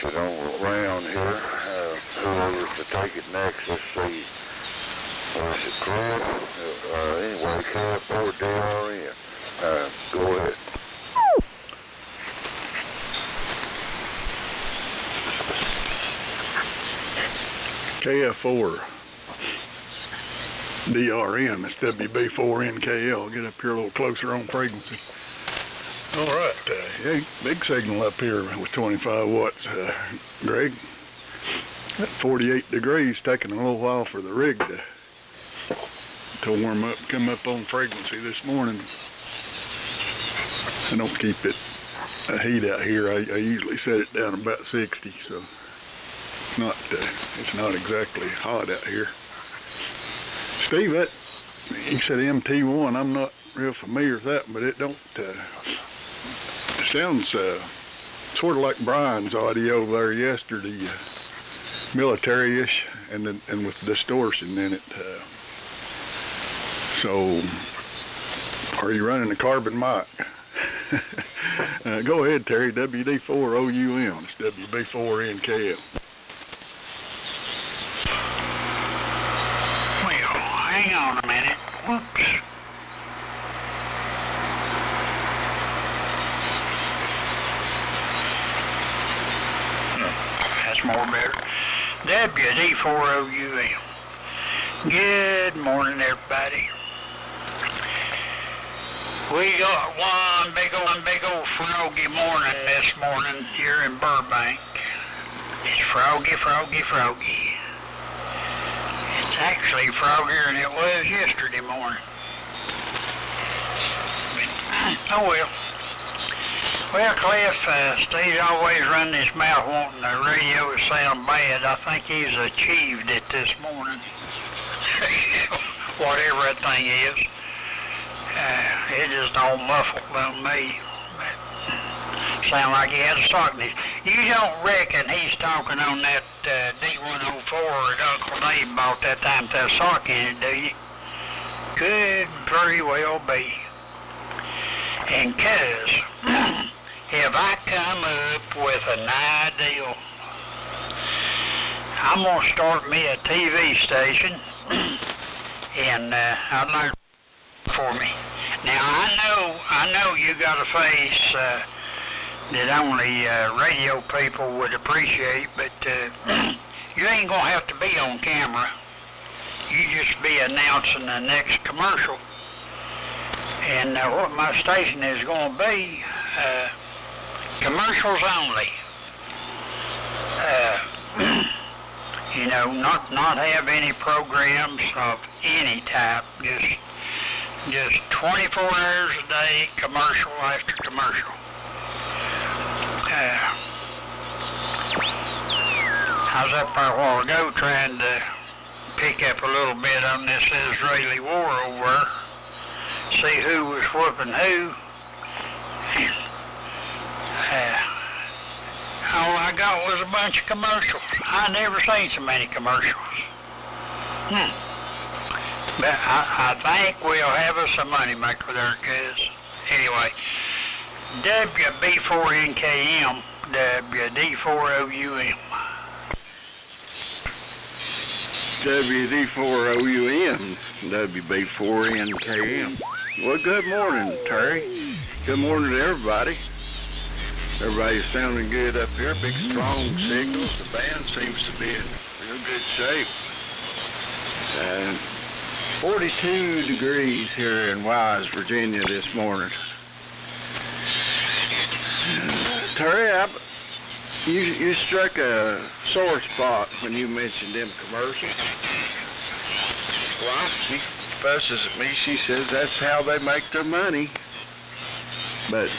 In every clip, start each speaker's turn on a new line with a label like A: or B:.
A: it on around here. Whoever's to take it next, let's see. Was it Cliff? Anyway, KF4DRN. Go ahead.
B: KF4 DRN, it's WB4NKL. Get up here a little closer on frequency. All right, hey, big signal up here with 25 watts, Greg. At 48 degrees, taking a little while for the rig to warm up, come up on frequency this morning. I don't keep it heat out here. I usually set it down about 60, so it's not exactly hot out here. Steve, you said MT1. I'm not real familiar with that, but it don't. It sounds sort of like Brian's audio there yesterday, military-ish, and with distortion in it. So, are you running a carbon mic? Go ahead, Terry. WD4OUM. It's WB4NKL.
C: Hang on a minute. Whoops. That's more better. WD4OUM. Good morning, everybody. We got one big old froggy morning this morning here in Burbank. It's froggy. It's actually froggier than it was yesterday morning. But, oh well. Well, Cliff, Steve's always running his mouth wanting the radio to sound bad. I think he's achieved it this morning. Whatever that thing is. It just don't muffle on me. Sound like he had a stock in it. You don't reckon he's talking on that D104 that Uncle Dave bought that time with that sock in it, do you? Could very well be. And cuz, if I come up with an idea, I'm going to start me a TV station, and I'd like for me. Now, I know you got a face that only radio people would appreciate, but you ain't going to have to be on camera. You just be announcing the next commercial. And what my station is going to be, commercials only. You know, not have any programs of any type, just 24 hours a day, commercial after commercial. I was up there a while ago trying to pick up a little bit on this Israeli war over there, see who was whooping who. All I got was a bunch of commercials. I never seen so many commercials. But I think we'll have us a moneymaker there, cuz. Anyway, WB4NKM, WD4OUM.
A: WD4OUM, WB4NKM. Well, good morning, Terry. Good morning to everybody. Everybody's sounding good up here. Big, strong signals. The band seems to be in real good shape. 42 degrees here in Wise, Virginia this morning. Terry, you struck a sore spot when you mentioned them commercials. Well, she fusses at me. She says that's how they make their money. But,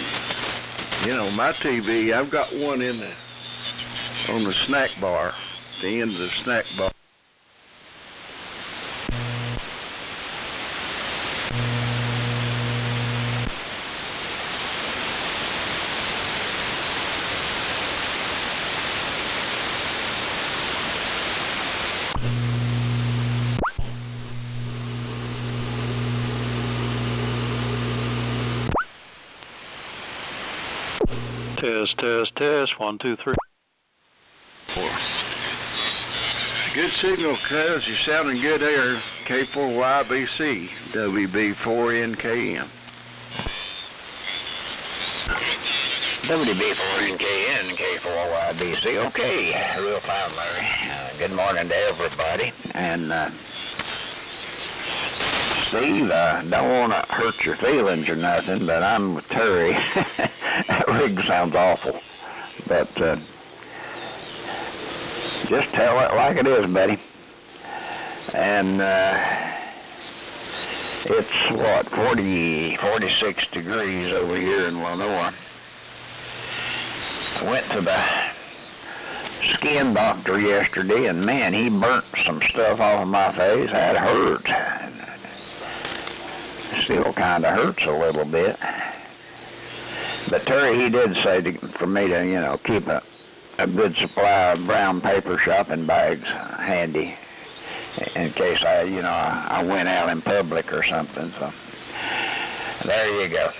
A: you know, my TV, I've got one on the snack bar, the end of the snack bar.
B: Test, 1, 2, 3.
A: Good signal, cuz. You're sounding good there. K4YBC, WB4NKM.
D: WB4NKN, K4YBC. Okay, real fine, Larry. Good morning to everybody. And, Steve, I don't want to hurt your feelings or nothing, but I'm with Terry. That rig sounds awful. But, just tell it like it is, buddy. And, it's, 46 degrees over here in Lenore. I went to the skin doctor yesterday, and man, he burnt some stuff off of my face. That hurt. Still kind of hurts a little bit. But Terry, he did say for me to, keep a good supply of brown paper shopping bags handy in case I went out in public or something. So there you go.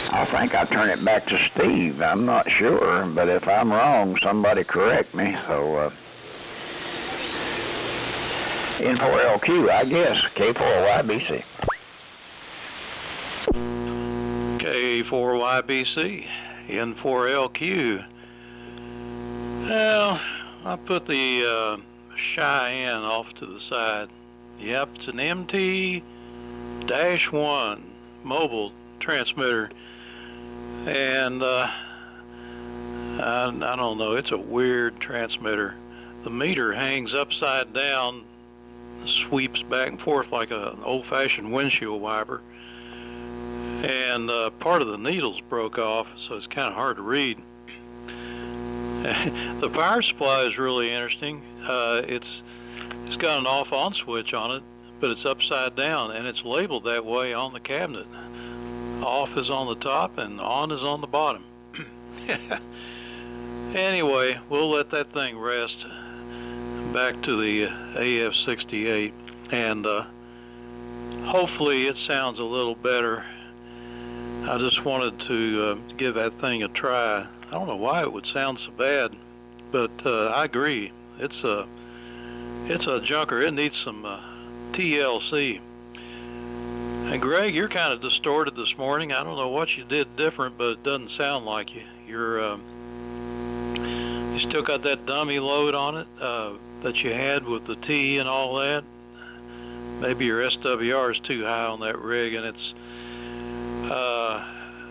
D: I think I'll turn it back to Steve. I'm not sure, but if I'm wrong, somebody correct me. So, N4LQ, I guess, K4YBC.
E: K4YBC, N4LQ. Well, I put the Cheyenne off to the side. Yep, it's an MT-1 mobile transmitter. And I don't know, it's a weird transmitter. The meter hangs upside down, sweeps back and forth like an old-fashioned windshield wiper. And part of the needles broke off, so it's kind of hard to read. The power supply is really interesting. It's got an off-on switch on it, but it's upside down, and it's labeled that way on the cabinet. Off is on the top and on is on the bottom. Anyway, we'll let that thing rest. Back to the AF68, and hopefully it sounds a little better. I just wanted to give that thing a try. I don't know why it would sound so bad, but I agree. It's a junker. It needs some TLC. And Greg, you're kind of distorted this morning. I don't know what you did different, but it doesn't sound like you. You still got that dummy load on it that you had with the T and all that. Maybe your SWR is too high on that rig, and it's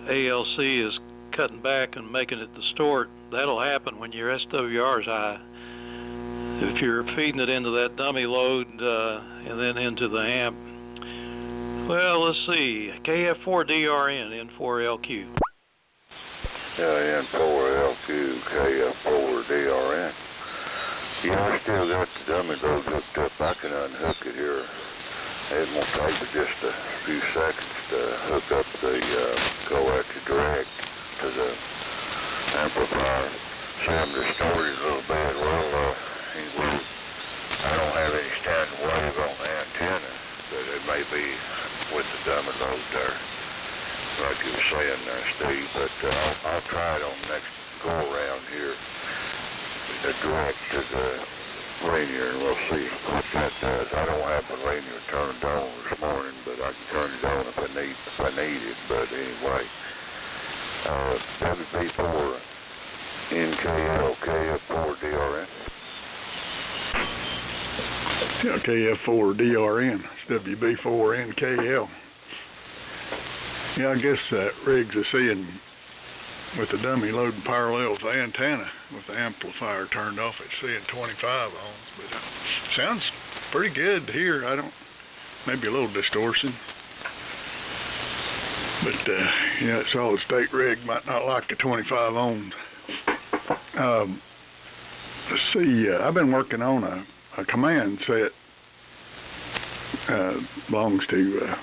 E: ALC is cutting back and making it distort. That'll happen when your SWR is high. If you're feeding it into that dummy load and then into the amp. Well, let's see. KF4DRN, N4LQ.
F: Yeah, N4LQ, KF4DRN. Yeah, I still got the dummy load hooked up. I can unhook it here. It won't take but just a few seconds to hook up the coax direct to the amplifier. See, I'm distorted a little bit. Well, anyway, I don't have any standing wave on the antenna, but it may be with the dummy load there, like you were saying there, Steve. But I'll try it on the next go around here, direct to the linear, and we'll see what that does. I don't have the linear turned on this morning, but I can turn it on if I need it. But anyway, WB4 NKL KF4DRN.
B: Yeah, KF4DRN. It's WB4NKL. Yeah, I guess that rig's a seeing with the dummy load parallels the antenna with the amplifier turned off. It's seeing 25 ohms, but it sounds pretty good here. Maybe a little distortion. But yeah, it's solid state rig. Might not like the 25 ohms. Let's see. I've been working on a command set. Belongs to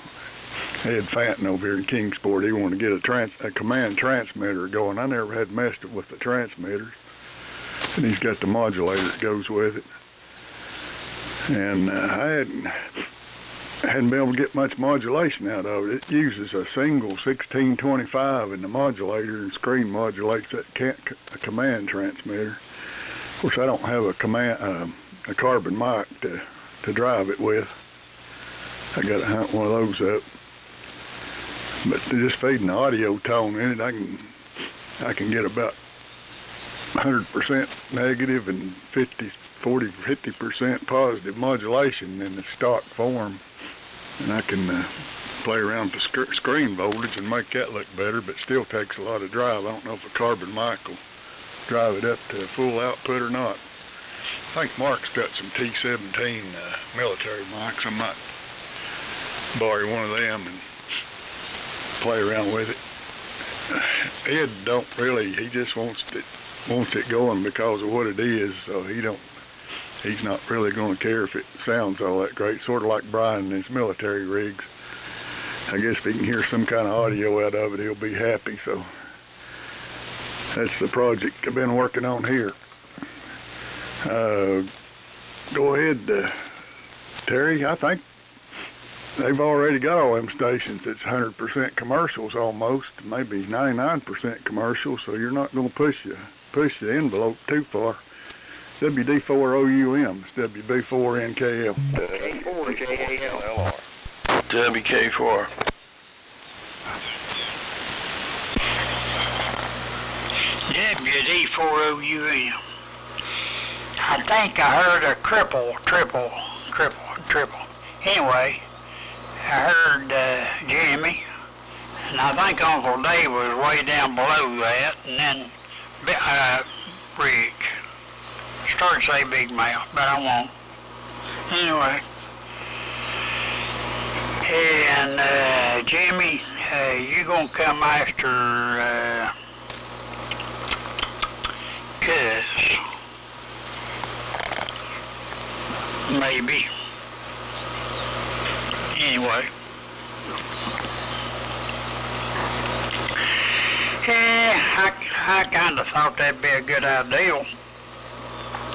B: Ed Fanton over here in Kingsport. He wanted to get a command transmitter going. I never had messed with the transmitters, and he's got the modulator that goes with it. And hadn't been able to get much modulation out of it. It uses a single 1625 in the modulator and screen modulates that a command transmitter. Of course, I don't have a carbon mic to drive it with. I got to hunt one of those up. But just feeding the audio tone in it, I can get about 100% negative and 50% positive modulation in the stock form, and I can play around with the screen voltage and make that look better, but still takes a lot of drive. I don't know if a carbon mic will drive it up to full output or not. I think Mark's got some T17 military mics. I might borrow one of them and play around with it. Ed don't really, he just wants it going because of what it is, so he's not really going to care if it sounds all that great, sort of like Brian and his military rigs. I guess if he can hear some kind of audio out of it, he'll be happy, so that's the project I've been working on here. Go ahead, Terry. I think they've already got all them stations that's 100% commercials almost, maybe 99% commercials, so you're not going to push the envelope too far. WD4OUM, it's WB4NKL.
A: WK4KAL. WK4.
C: WD4OUM. I think I heard a triple. Anyway, I heard Jimmy, and I think Uncle Dave was way down below that, and then Rick. Started to say Big Mouth, but I won't. Anyway, and Jimmy, you gonna come after Cuz? Maybe. Anyway. Yeah, I kind of thought that'd be a good idea.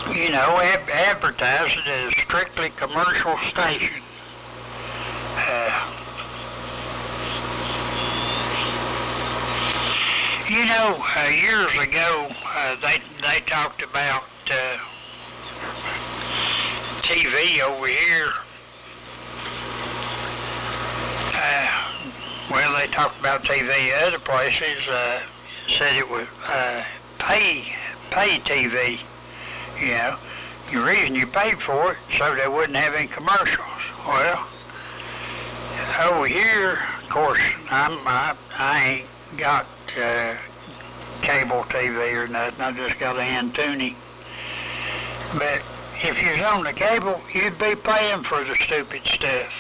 C: You know, advertise it as a strictly commercial station. You know, years ago, they talked about TV over here. Well, they talked about TV other places, said it was pay TV. You know, the reason you paid for it so they wouldn't have any commercials. Well, over here, of course, I ain't got cable TV or nothing. I just got an antenna. But if you was on the cable, you'd be paying for the stupid stuff.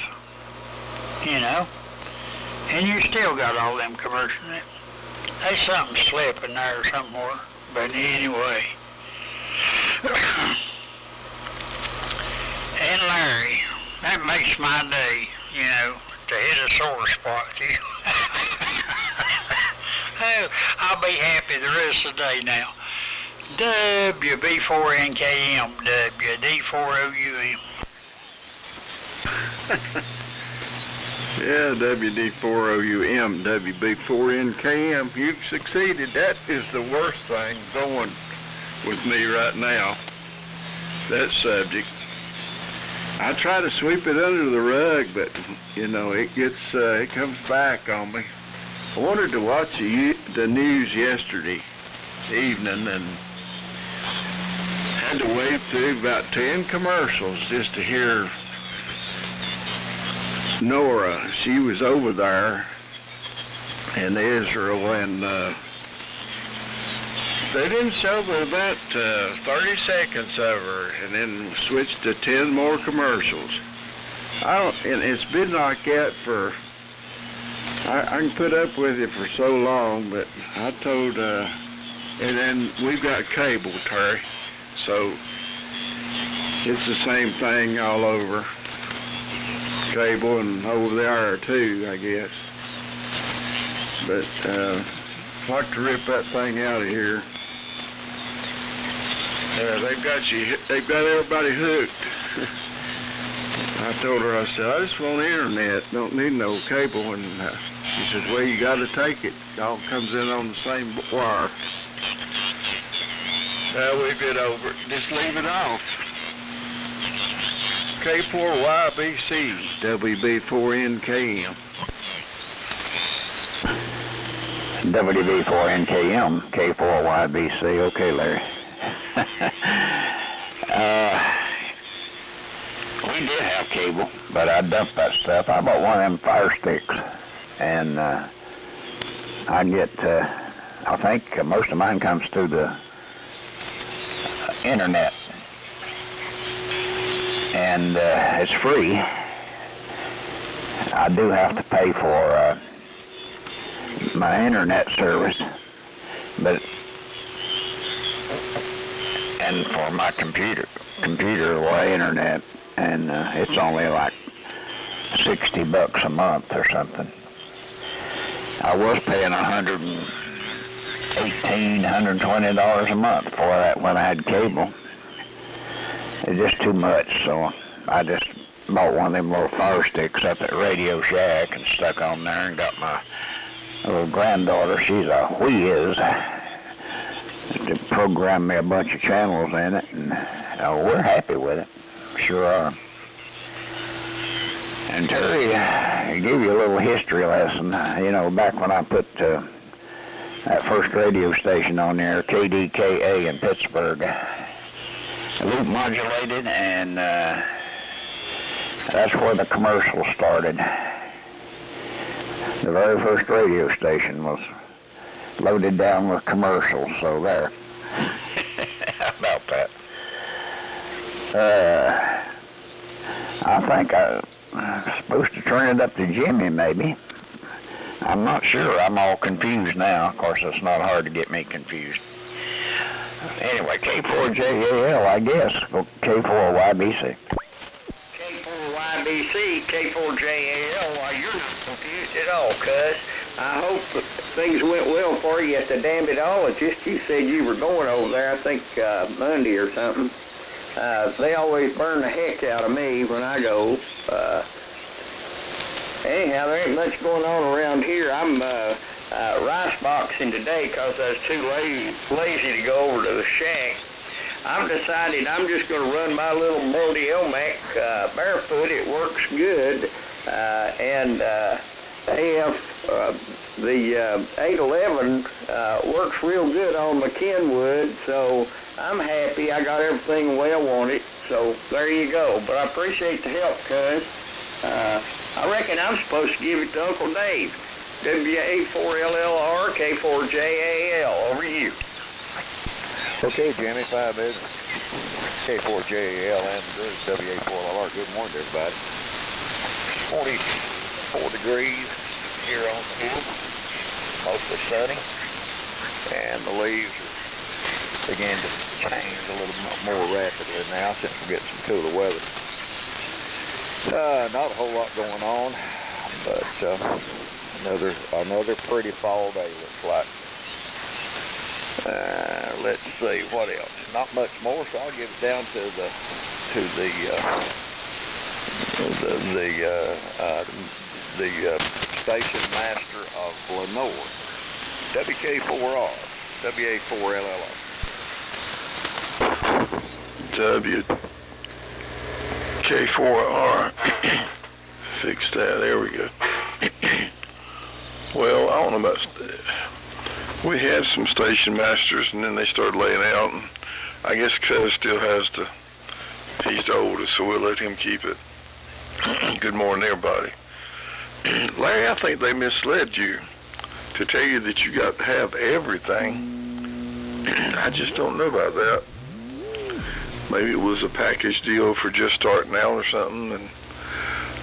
C: You know, and you still got all them commercials. There's something slipping there somewhere. But anyway. And Larry, that makes my day, you know, to hit a sore spot. I'll be happy the rest of the day now. WB4NKM, WD4OUM.
A: Yeah, WD4OUM, WB4NKM. You've succeeded. That is the worst thing going with me right now, that subject. I try to sweep it under the rug, but you know, it comes back on me. I wanted to watch the news yesterday evening and had to wade through about 10 commercials just to hear Nora. She was over there in Israel, and they didn't show but about 30 seconds of her, and then switched to 10 more commercials. And it's been like that for, I can put up with it for so long, but I told, and then we've got cable, Terry, so it's the same thing all over. Cable and over there too, I guess. But I'd like to rip that thing out of here. They've got everybody hooked. I told her, I said, I just want internet, don't need no cable. And she says, well, you got to take it. It all comes in on the same wire. We get over it. Just leave it off. K4YBC, WB4NKM.
D: WB4NKM, K4YBC. Okay, Larry. We did have cable, but I dumped that stuff. I bought one of them Fire Sticks, and I get, I think most of mine comes through the internet, and it's free. I do have to pay for my internet service, but and for my computer or internet, and it's only like $60 a month or something. I was paying $120 a month for that when I had cable. It's just too much, so I just bought one of them little Fire Sticks up at Radio Shack and stuck on there and got my little granddaughter, she's a whiz, to program me a bunch of channels in it, and we're happy with it. Sure are. And Terry, I gave you a little history lesson. You know, back when I put that first radio station on there, KDKA in Pittsburgh, loop modulated, and that's where the commercials started. The very first radio station was loaded down with commercials, so there. How about that? I think I'm supposed to turn it up to Jimmy, maybe. I'm not sure. I'm all confused now. Of course, it's not hard to get me confused. Anyway, K4JAL, I guess. K4YBC.
C: K4YBC, K4JAL, well, you're not confused at all, cuz. I hope that things went well for you at the Dambitologist. You said you were going over there, I think, Monday or something. They always burn the heck out of me when I go. Anyhow, there ain't much going on around here. I'm rice boxing today because I was too lazy to go over to the shack. I've decided I'm just going to run my little Brody Elmac barefoot. It works good. And the 811 works real good on the Kenwood, so I'm happy. I got everything the way I want it, so there you go. But I appreciate the help, cuz. I reckon I'm supposed to give it to Uncle Dave. WA4LLR, K4JAL, over to you.
F: Okay, Jimmy, 5 minutes. K4JAL and WA4LR. Good morning, everybody. 44 degrees here on the hill, mostly sunny, and the leaves are beginning to change a little more rapidly now since we're getting some cooler weather. Not a whole lot going on, but another pretty fall day looks like. Let's see what else. Not much more, so I'll give it down to the station master of Lenore, WK4R, WA4LLR.
B: WK4R. Fix that. There we go. Well, I don't know about. We had some station masters, and then they started laying out. And I guess Cuz still has to. He's the oldest, so we'll let him keep it. Good morning, everybody. Larry, I think they misled you to tell you that you got to have everything. I just don't know about that. Maybe it was a package deal for just starting out or something, and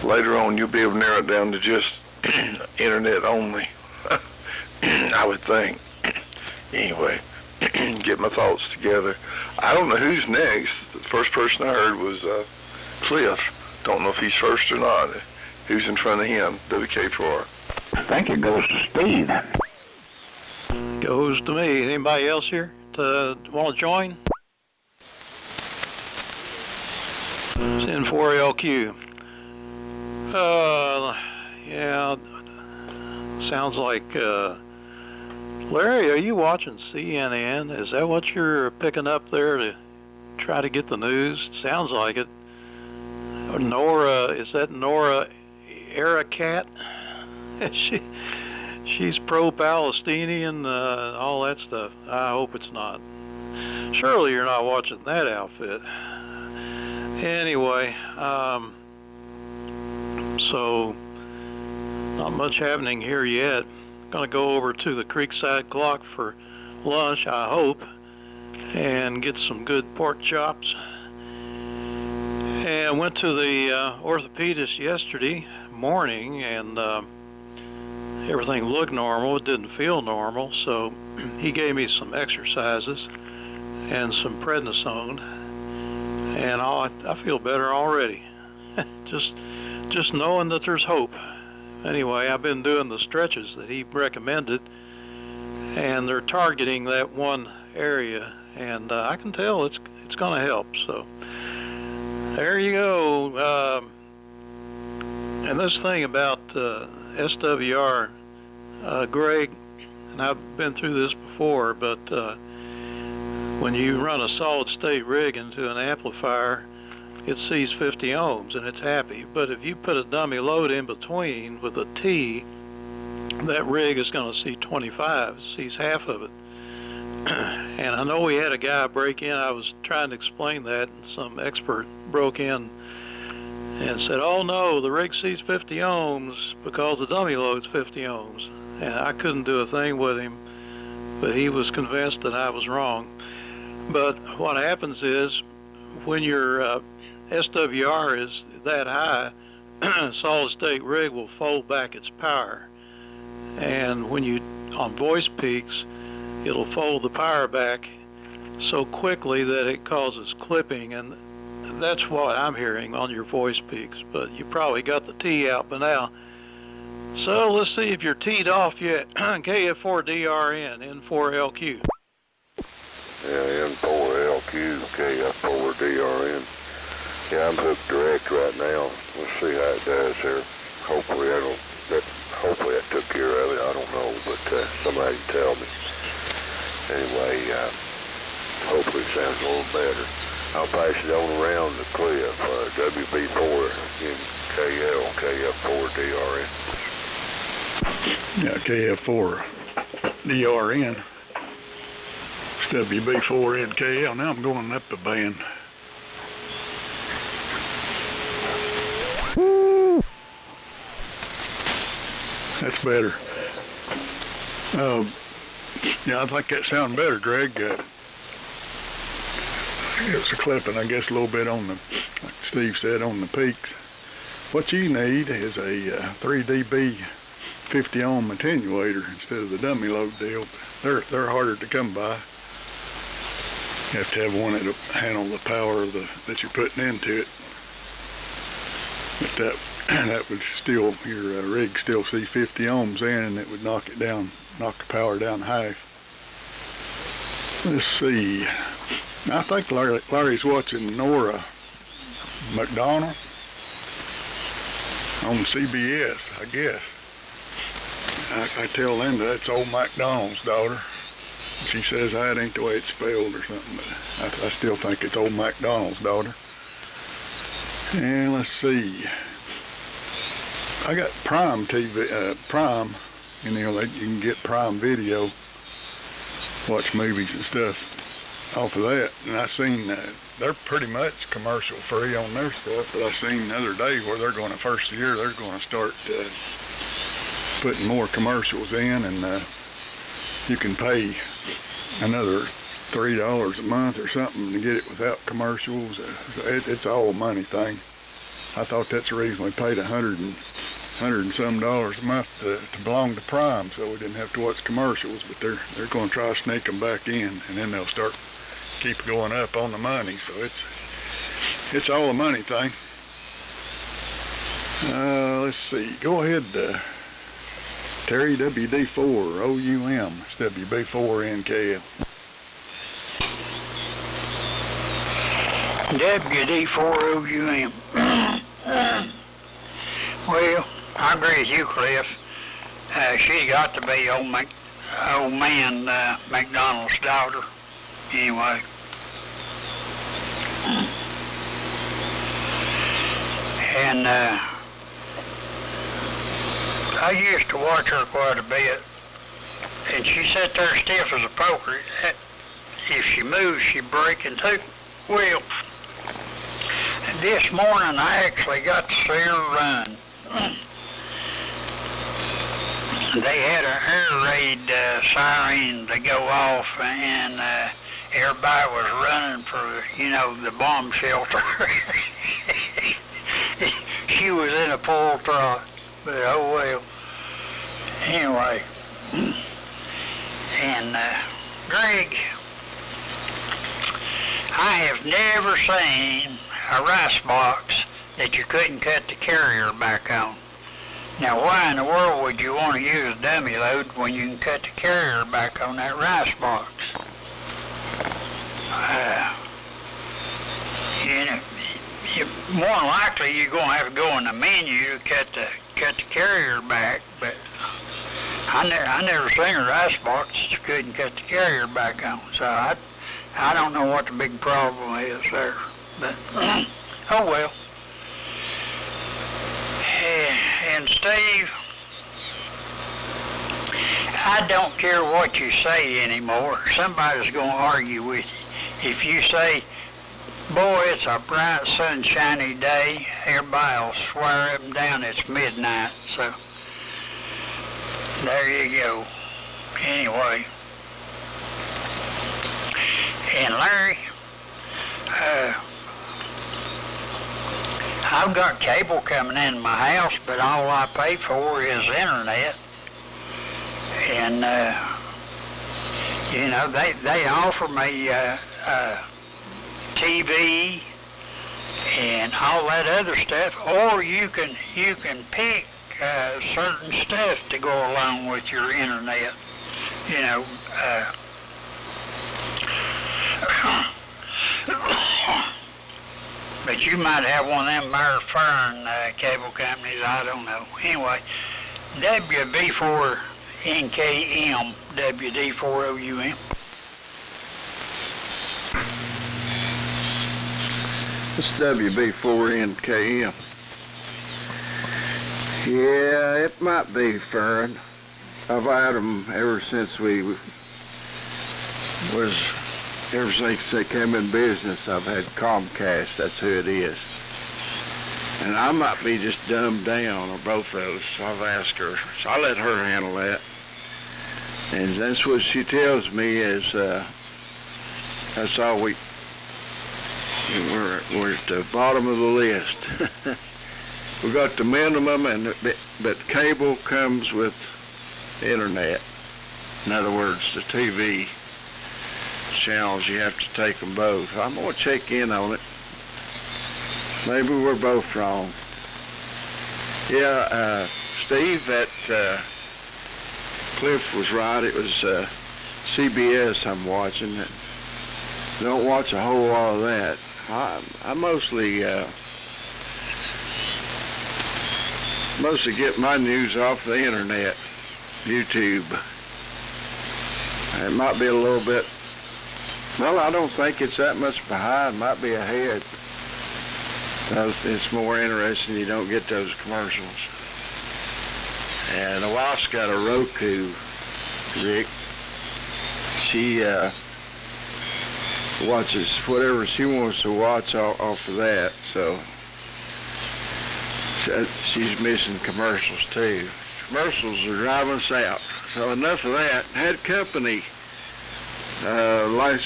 B: later on you'll be able to narrow it down to just internet only. I would think. Anyway, get my thoughts together. I don't know who's next. The first person I heard was Cliff. Don't know if he's first or not. Who's in front of him? WK4R.
D: I think it goes to Steve.
E: Goes to me. Anybody else here want to join? Send 4LQ. Yeah, sounds like, Larry, are you watching CNN? Is that what you're picking up there to try to get the news? Sounds like it. Nora, is that Nora Heatkit? She's pro-Palestinian, all that stuff. I hope it's not. Surely you're not watching that outfit. Anyway, so not much happening here yet. Gonna go over to the Creekside Clock for lunch, I hope, and get some good pork chops. And went to the orthopedist yesterday morning, and everything looked normal. It didn't feel normal, so he gave me some exercises and some prednisone, and I feel better already. just knowing that there's hope. Anyway, I've been doing the stretches that he recommended, and they're targeting that one area, and I can tell it's going to help. So there you go. And this thing about SWR, Greg, and I've been through this before, but when you run a solid state rig into an amplifier, it sees 50 ohms and it's happy. But if you put a dummy load in between with a T, that rig is going to see 25, sees half of it. And I know we had a guy break in. I was trying to explain that, and some expert broke in and said, oh no, the rig sees 50 ohms because the dummy load's 50 ohms. And I couldn't do a thing with him, but he was convinced that I was wrong. But what happens is, when your SWR is that high, solid state rig will fold back its power. And when you, on voice peaks, it'll fold the power back so quickly that it causes clipping, and that's what I'm hearing on your voice peaks. But you probably got the T out by now. So let's see if you're teed off yet. KF4DRN, N4LQ.
F: Yeah, N4LQ, KF4DRN. Yeah, I'm hooked direct right now. We'll see how it does here. Hopefully that took care of it. I don't know, but somebody can tell me. Anyway, hopefully it sounds a little better. I'll pass it on around the cliff. WB4 in KL, KF4DRN.
B: Yeah, KF4DRN. It's WB4NKL. Now I'm going up the band. That's better. Yeah, I think that sounds better, Greg. It's a clipping, I guess, a little bit on the, like Steve said, on the peaks. What you need is a 3 dB 50 ohm attenuator instead of the dummy load deal. They're harder to come by. You have to have one that'll handle the power that you're putting into it. But that would still, your rig still see 50 ohms in, and it would knock the power down half. Let's see. I think Larry's watching Nora McDonald on CBS, I guess. I tell Linda that's old MacDonald's daughter. She says that ain't the way it's spelled or something, but I still think it's old MacDonald's daughter. And let's see. I got Prime TV, Prime, you know, you can get Prime Video, watch movies and stuff off of that. And I seen they're pretty much commercial free on their stuff, but I seen the other day where they're going to, first year, they're going to start putting more commercials in, and you can pay another $3 a month or something to get it without commercials. It's all a money thing. I thought that's the reason we paid $100 and some dollars a month to belong to Prime, so we didn't have to watch commercials. But they're going to try to sneak them back in, and then they'll start keep going up on the money. So it's all a money thing. Let's see. Go ahead, Terry, WD4 OUM. It's WB4NKL.
C: WD4OUM. Well, I agree with you, Cliff. She's got to be old man McDonald's daughter. Anyway. And I used to watch her quite a bit, and she sat there stiff as a poker. If she moves, she'd break in two. Well, this morning I actually got to see her run. They had an air raid siren to go off, and everybody was running for, the bomb shelter. She was in a full trot, but oh well. Anyway, and Greg, I have never seen a rice box that you couldn't cut the carrier back on. Now, why in the world would you want to use a dummy load when you can cut the carrier back on that rice box? More than likely you're going to have to go in the menu to cut the carrier back, but I never seen a rice box that you couldn't cut the carrier back on. So I don't know what the big problem is there, but oh well. And Steve, I don't care what you say anymore. Somebody's going to argue with you. If you say, boy, it's a bright, sunshiny day, everybody will swear up and down it's midnight. So there you go. Anyway. And Larry, I've got cable coming in my house, but all I pay for is internet. And, they offer me TV and all that other stuff, or you can pick certain stuff to go along with your internet. But you might have one of them Mare Fern cable companies, I don't know. Anyway, WB4NKM, WD4OUM.
A: It's WB4NKM. Yeah, it might be Fern. I've had them ever since ever since they came in business. I've had Comcast, that's who it is. And I might be just dumbed down, or both of those, so I've asked her. So I let her handle that. And that's what she tells me is, that's all we're at the bottom of the list. We got the minimum, but cable comes with internet. In other words, the TV channels, you have to take them both. I'm going to check in on it. Maybe we're both wrong. Yeah, Steve, that Cliff was right. It was CBS I'm watching. Don't watch a whole lot of that. I mostly get my news off the internet, YouTube. It might be a little bit. Well, I don't think it's that much behind. Might be ahead. It's more interesting. You don't get those commercials. And the wife's got a Roku, Rick. She watches whatever she wants to watch off of that. So she's missing commercials too. Commercials are driving us out. So enough of that. Had company last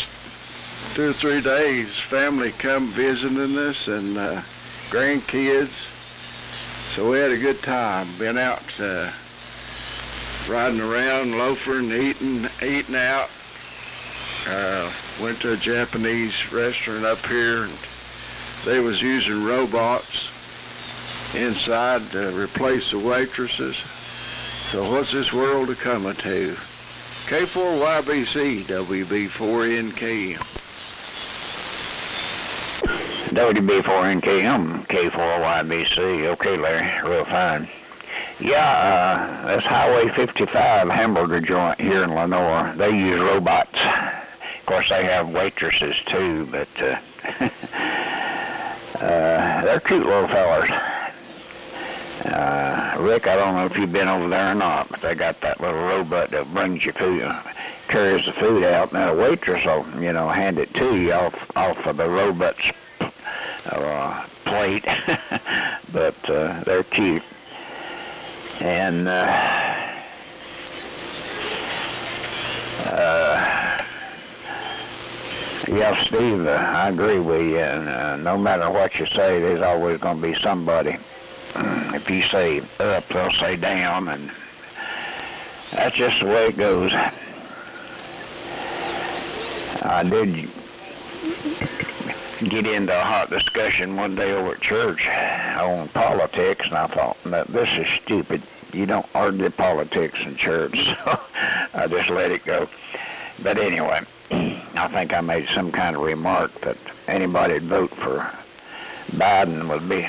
A: 2 or 3 days. Family come visiting us and grandkids. So we had a good time. Been out riding around, loafering, eating out. Went to a Japanese restaurant up here, and they was using robots inside to replace the waitresses. So what's this world a coming to? K4YBC, WB4NKM.
D: WB4NKM, K4YBC. Okay, Larry, real fine. Yeah, that's Highway 55 hamburger joint here in Lenore. They use robots. Of course, they have waitresses too, but they're cute little fellers. Rick, I don't know if you've been over there or not, but they got that little robot that brings you food, carries the food out, and the waitress will, hand it to you off of the robot's plate. But they're cute. And yeah, Steve, I agree with you. And no matter what you say, there's always going to be somebody. If you say up, they'll say down, and that's just the way it goes. I did get into a hot discussion one day over at church on politics, and I thought, no, this is stupid. You don't argue politics in church, so I just let it go. But anyway, I think I made some kind of remark that anybody would vote for Biden would be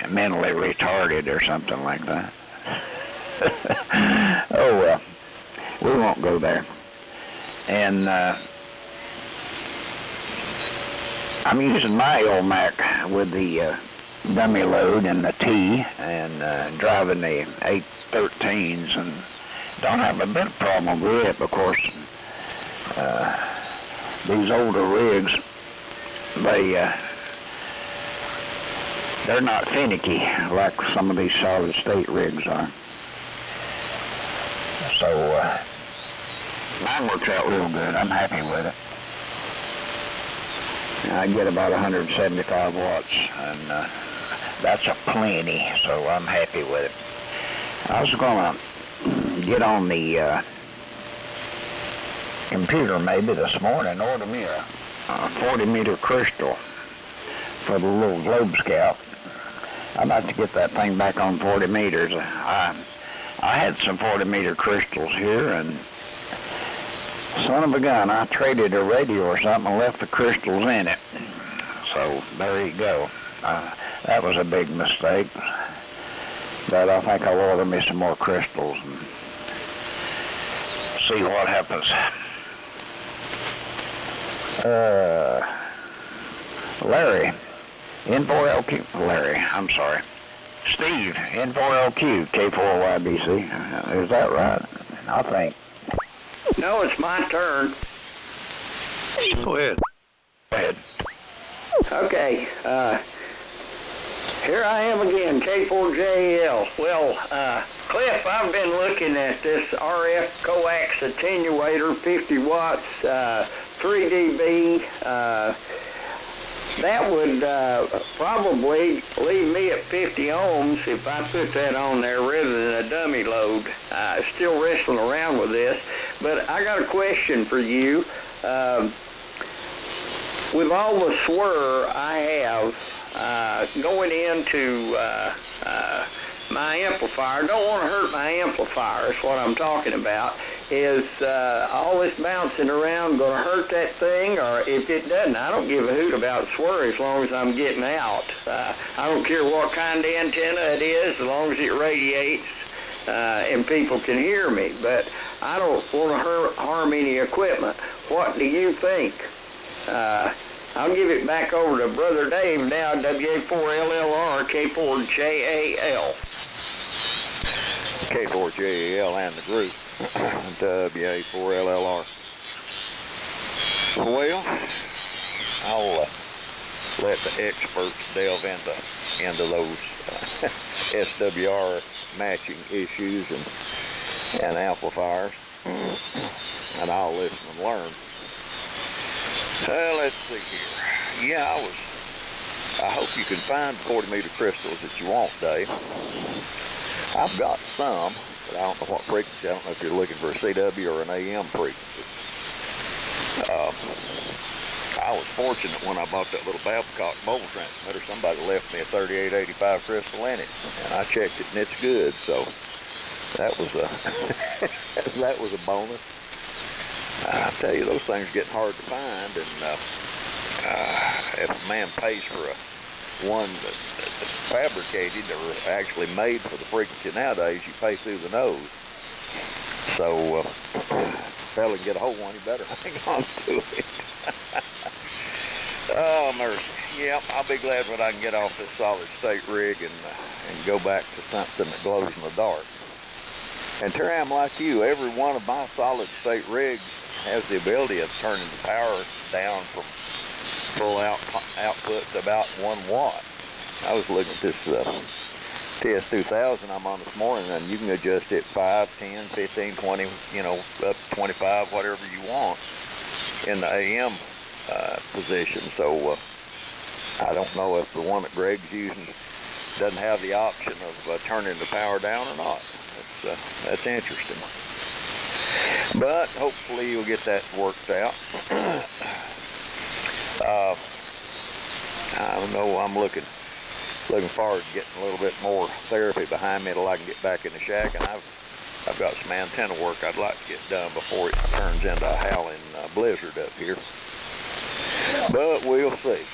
D: mentally retarded or something like that. Oh well, we won't go there. And I'm using my old Mac with the dummy load and the T, and driving the 813s, and don't have a bit of problem with it. Of course, these older rigs, they're not finicky like some of these solid state rigs are. So mine works out real good. I'm happy with it. I get about 175 watts, and that's a plenty, so I'm happy with it. I was going to get on the computer maybe this morning and order me a 40-meter crystal for the little Globe Scout. I'd like to get that thing back on 40 meters. I had some 40-meter crystals here, and son of a gun, I traded a radio or something and left the crystals in it. So there you go. That was a big mistake. But I think I'll order me some more crystals and see what happens. Larry, N4LQ, Larry, I'm sorry. Steve, N4LQ, K4YBC. Is that right? I think.
C: No, it's my turn.
E: Go ahead.
D: Go ahead.
C: Okay, here I am again, K4JL. Well, Cliff, I've been looking at this RF coax attenuator, 50 watts, 3 dB. That would probably leave me at 50 ohms if I put that on there rather than a dummy load. Still wrestling around with this, but I got a question for you. With all the swirr I have going into my amplifier, don't want to hurt my amplifier, is what I'm talking about. Is all this bouncing around going to hurt that thing? Or if it doesn't, I don't give a hoot about swirr as long as I'm getting out. I don't care what kind of antenna it is, as long as it radiates and people can hear me. But I don't want to harm any equipment. What do you think? I'll give it back over to Brother Dave now, WA4LLR, K4JAL.
F: K4JAL and the group, WA4LLR. Well, I'll let the experts delve into those SWR matching issues and amplifiers, and I'll listen and learn. Let's see here. Yeah, I hope you can find 40-meter crystals that you want, Dave. I've got some, but I don't know what frequency. I don't know if you're looking for a CW or an AM frequency. I was fortunate when I bought that little Babcock mobile transmitter. Somebody left me a 3885 crystal in it, and I checked it, and it's good. So that was a bonus. I tell you, those things are getting hard to find, and
G: if a man pays for one that's fabricated or actually made for the frequency nowadays, you pay through the nose. So, fella can get a hold of one, you better hang on to it. Oh, mercy. Yeah, I'll be glad when I can get off this solid state rig and go back to something that glows in the dark. And Terry, I'm like you. Every one of my solid state rigs has the ability of turning the power down from full output to about 1 watt. I was looking at this TS2000 I'm on this morning, and you can adjust it 5, 10, 15, 20, up to 25, whatever you want in the AM position. So I don't know if the one that Greg's using doesn't have the option of turning the power down or not. That's interesting. But hopefully you'll get that worked out. I don't know. I'm looking forward to getting a little bit more therapy behind me till I can get back in the shack, and I've got some antenna work I'd like to get done before it turns into a howling blizzard up here. But we'll see.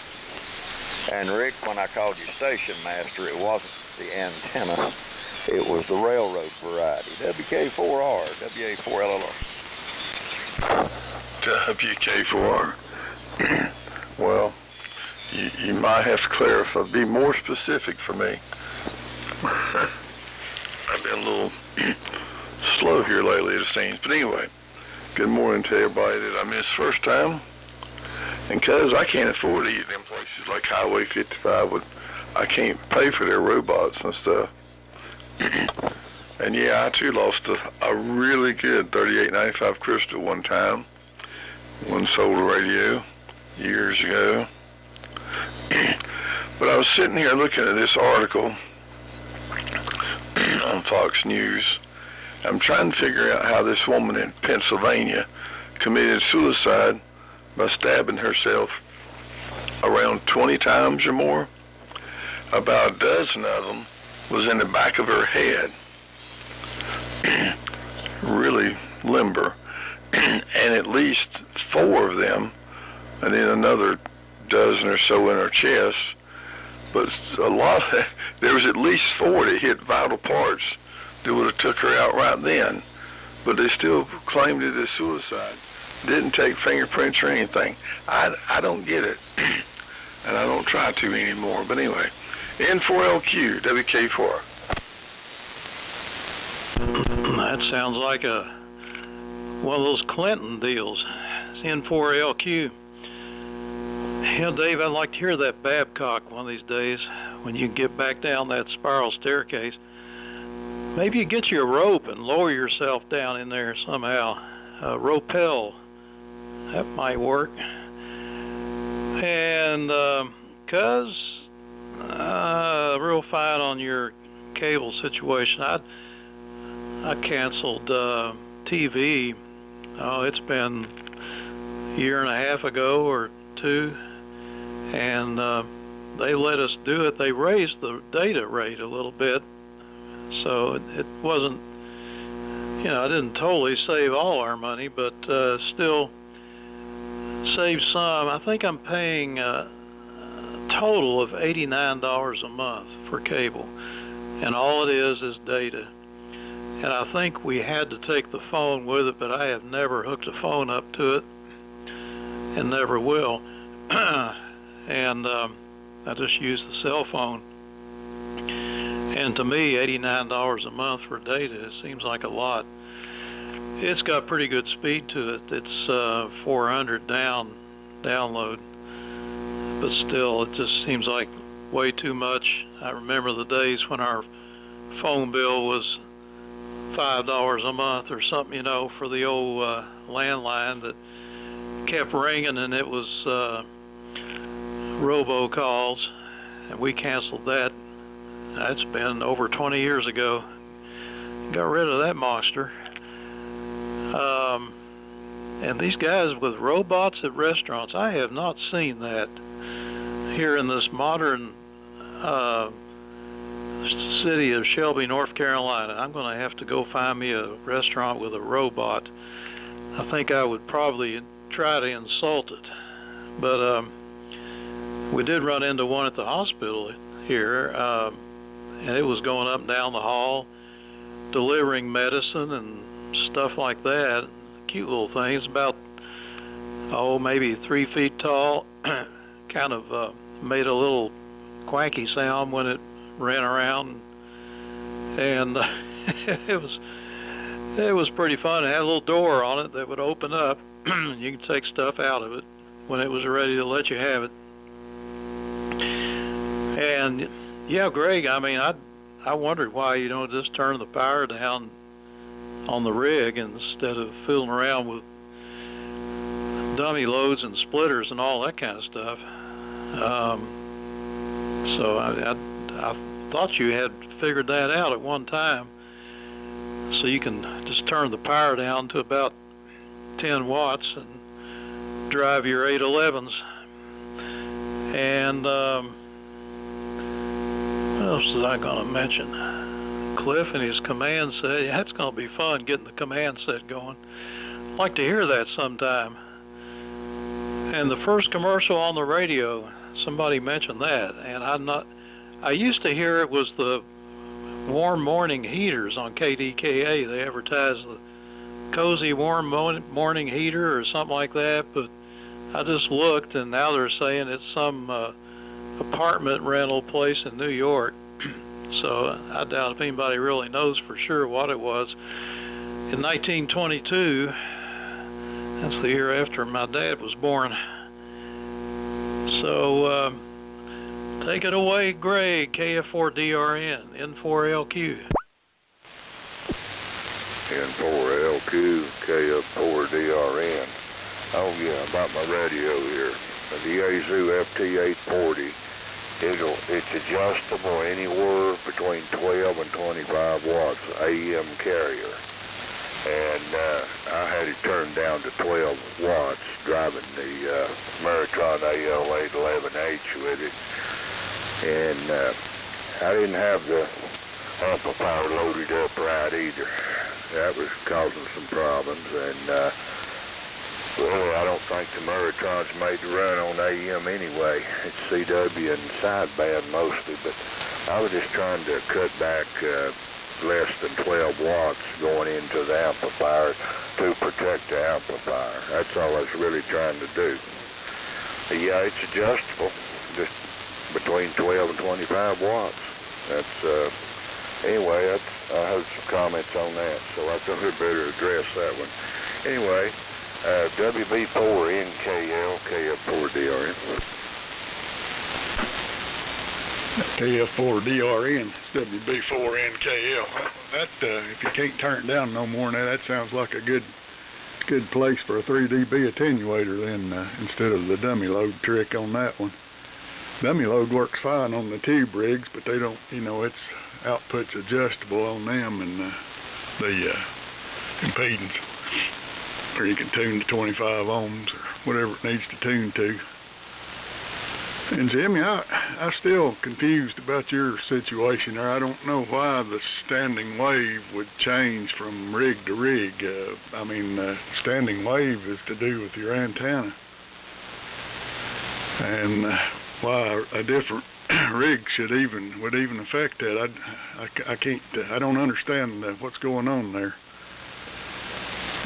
G: And Rick, when I called you station master, it wasn't the antenna. It was the railroad variety. WK4R, WA4LLR.
B: WK4R. Well, you might have to clarify, be more specific for me. I've been a little slow here lately, it seems. But anyway, good morning to everybody that I missed first time. And cuz I can't afford to eat in places like Highway 55, I can't pay for their robots and stuff. And yeah, I too lost a really good 3895 Crystal one time. One sold radio years ago. But I was sitting here looking at this article on Fox News. I'm trying to figure out how this woman in Pennsylvania committed suicide by stabbing herself around 20 times or more. About a dozen of them was in the back of her head, really limber, and at least 4 of them, and then another dozen or so in her chest. But there was at least 4 that hit vital parts that would have took her out right then. But they still claimed it as suicide. Didn't take fingerprints or anything. I don't get it, and I don't try to anymore. But anyway, N4LQ, WK4.
E: That sounds like one of those Clinton deals. It's N4LQ. Yeah, Dave, I'd like to hear that Babcock one of these days when you get back down that spiral staircase. Maybe you get you a rope and lower yourself down in there somehow. Rappel. That might work. And, real fine on your cable situation. I canceled TV. Oh, it's been a year and a half ago or 2, and they let us do it. They raised the data rate a little bit, so it wasn't, I didn't totally save all our money, but still saved some. I think I'm paying a total of $89 a month for cable, and all it is data. And I think we had to take the phone with it, but I have never hooked a phone up to it and never will. And I just use the cell phone. And to me, $89 a month for data, it seems like a lot. It's got pretty good speed to it. It's 400 download, but still, it just seems like way too much. I remember the days when our phone bill was $5 a month or something, for the old landline that kept ringing, and it was robocalls, and we canceled that. That's been over 20 years ago. Got rid of that monster. And these guys with robots at restaurants, I have not seen that here in this modern city of Shelby, North Carolina. I'm going to have to go find me a restaurant with a robot. I think I would probably try to insult it. But we did run into one at the hospital here, and it was going up and down the hall, delivering medicine and stuff like that. Cute little thing. It's about, maybe 3 feet tall. Kind of made a little quacky sound when it ran around, and it was pretty fun. It had a little door on it that would open up. You could take stuff out of it when it was ready to let you have it. And yeah, Greg, I mean, I wondered why you don't just turn the power down on the rig instead of fooling around with dummy loads and splitters and all that kind of stuff. So I thought you had figured that out at one time. So you can just turn the power down to about 10 watts and drive your 811s. And what else was I going to mention? Cliff and his command set. Yeah, that's going to be fun getting the command set going. I'd like to hear that sometime. And the first commercial on the radio, somebody mentioned that, and I used to hear it was the warm morning heaters on KDKA. They advertised the cozy warm morning heater or something like that, but I just looked, and now they're saying it's some apartment rental place in New York. So I doubt if anybody really knows for sure what it was. In 1922, that's the year after my dad was born. So take it away, Greg, KF4DRN, N4LQ.
F: N4LQ, KF4DRN. Oh yeah, about my radio here. The Yazoo FT840. It's adjustable anywhere between 12 and 25 watts, AM carrier. And I had it turned down to 12 watts, driving the Meritron AL811H with it. And I didn't have the amplifier loaded up right either. That was causing some problems. And well, I don't think the Meritron's made to run on AM anyway. It's CW and sideband mostly, but I was just trying to cut back less than 12 watts going into the amplifier to protect the amplifier. That's all I was really trying to do. Yeah, it's adjustable, just between 12 and 25 watts. That's anyway, I heard some comments on that, so I thought we'd better address that one. Anyway, WB4NKL, KF4DRN.
B: KF4DRN, WB4NKL. That if you can't turn it down no more than that sounds like a good place for a 3 dB attenuator then, instead of the dummy load trick on that one. Dummy load works fine on the tube rigs, but they don't, its output's adjustable on them, and the impedance, or you can tune to 25 ohms or whatever it needs to tune to. And Jimmy, I'm still confused about your situation there. I don't know why the standing wave would change from rig to rig. Standing wave is to do with your antenna, and why a different rig would even affect that. I don't understand what's going on there.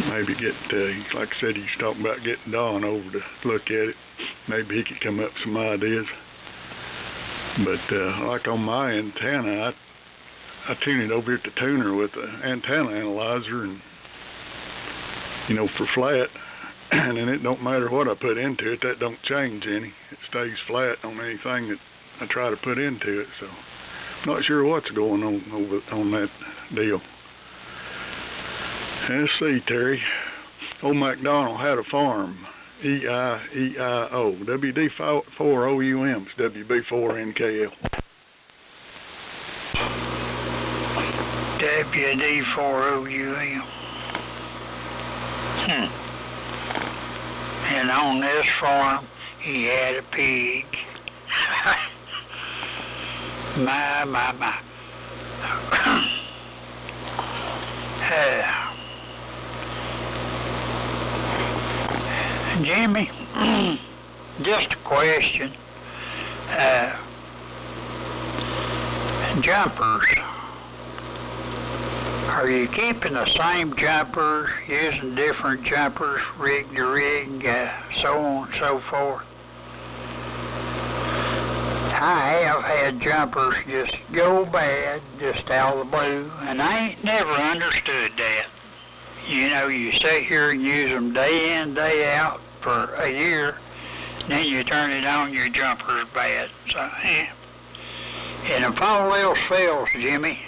B: Maybe like I said, he's talking about getting Don over to look at it. Maybe he could come up with some ideas. But like on my antenna, I tune it over at the tuner with the antenna analyzer, and for flat, and then it don't matter what I put into it, that don't change any. It stays flat on anything that I try to put into it. So I'm not sure what's going on on that deal. Let's see, Terry. Old MacDonald had a farm. E-I-E-I-O. WD4OUM. WB4NKL.
C: WD4OUM. And on this farm, he had a pig. My. Jimmy, just a question. Jumpers. Are you keeping the same jumpers, using different jumpers, rig to rig, so on and so forth? I have had jumpers just go bad, just out of the blue, and I ain't never understood that. You know, you sit here and use them day in, day out for a year, then you turn it on, your jumper's bad. So, And if all else fails, Jimmy,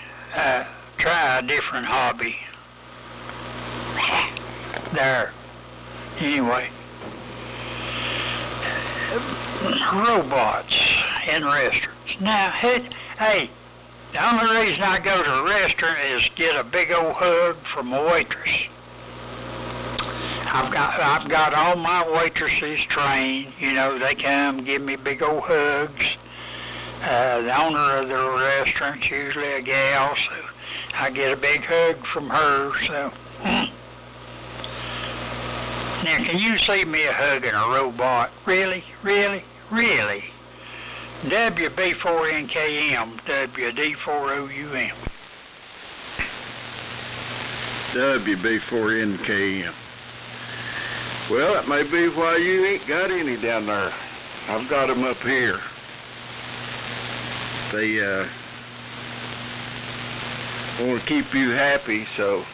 C: try a different hobby. There. Anyway. Robots in restaurants. Now, hey, the only reason I go to a restaurant is to get a big old hug from a waitress. I've got all my waitresses trained. You know, they come give me big old hugs. The owner of the restaurant's usually a gal, so I get a big hug from her. So, now can you see me a hugging a robot? Really? WB4NKM, WD4OUM.
A: WB4NKM. Well, that may be why you ain't got any down there. I've got them up here. They want to keep you happy, so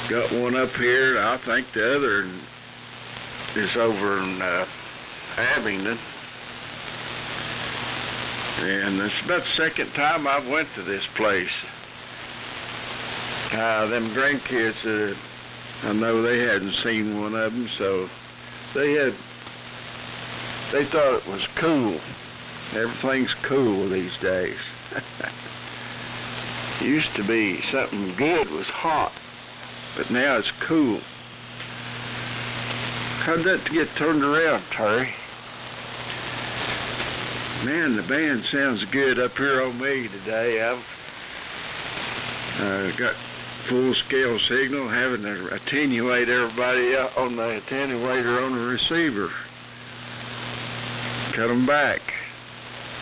A: got one up here. I think the other is over in Abingdon, and it's about the second time I've went to this place. Them grandkids, I know they hadn't seen one of them, so they thought it was cool. Everything's cool these days. Used to be something good was hot, but now it's cool. How'd that get turned around, Terry? Man, the band sounds good up here on me today. I've got full-scale signal, having to attenuate everybody out on the attenuator on the receiver. Cut them back.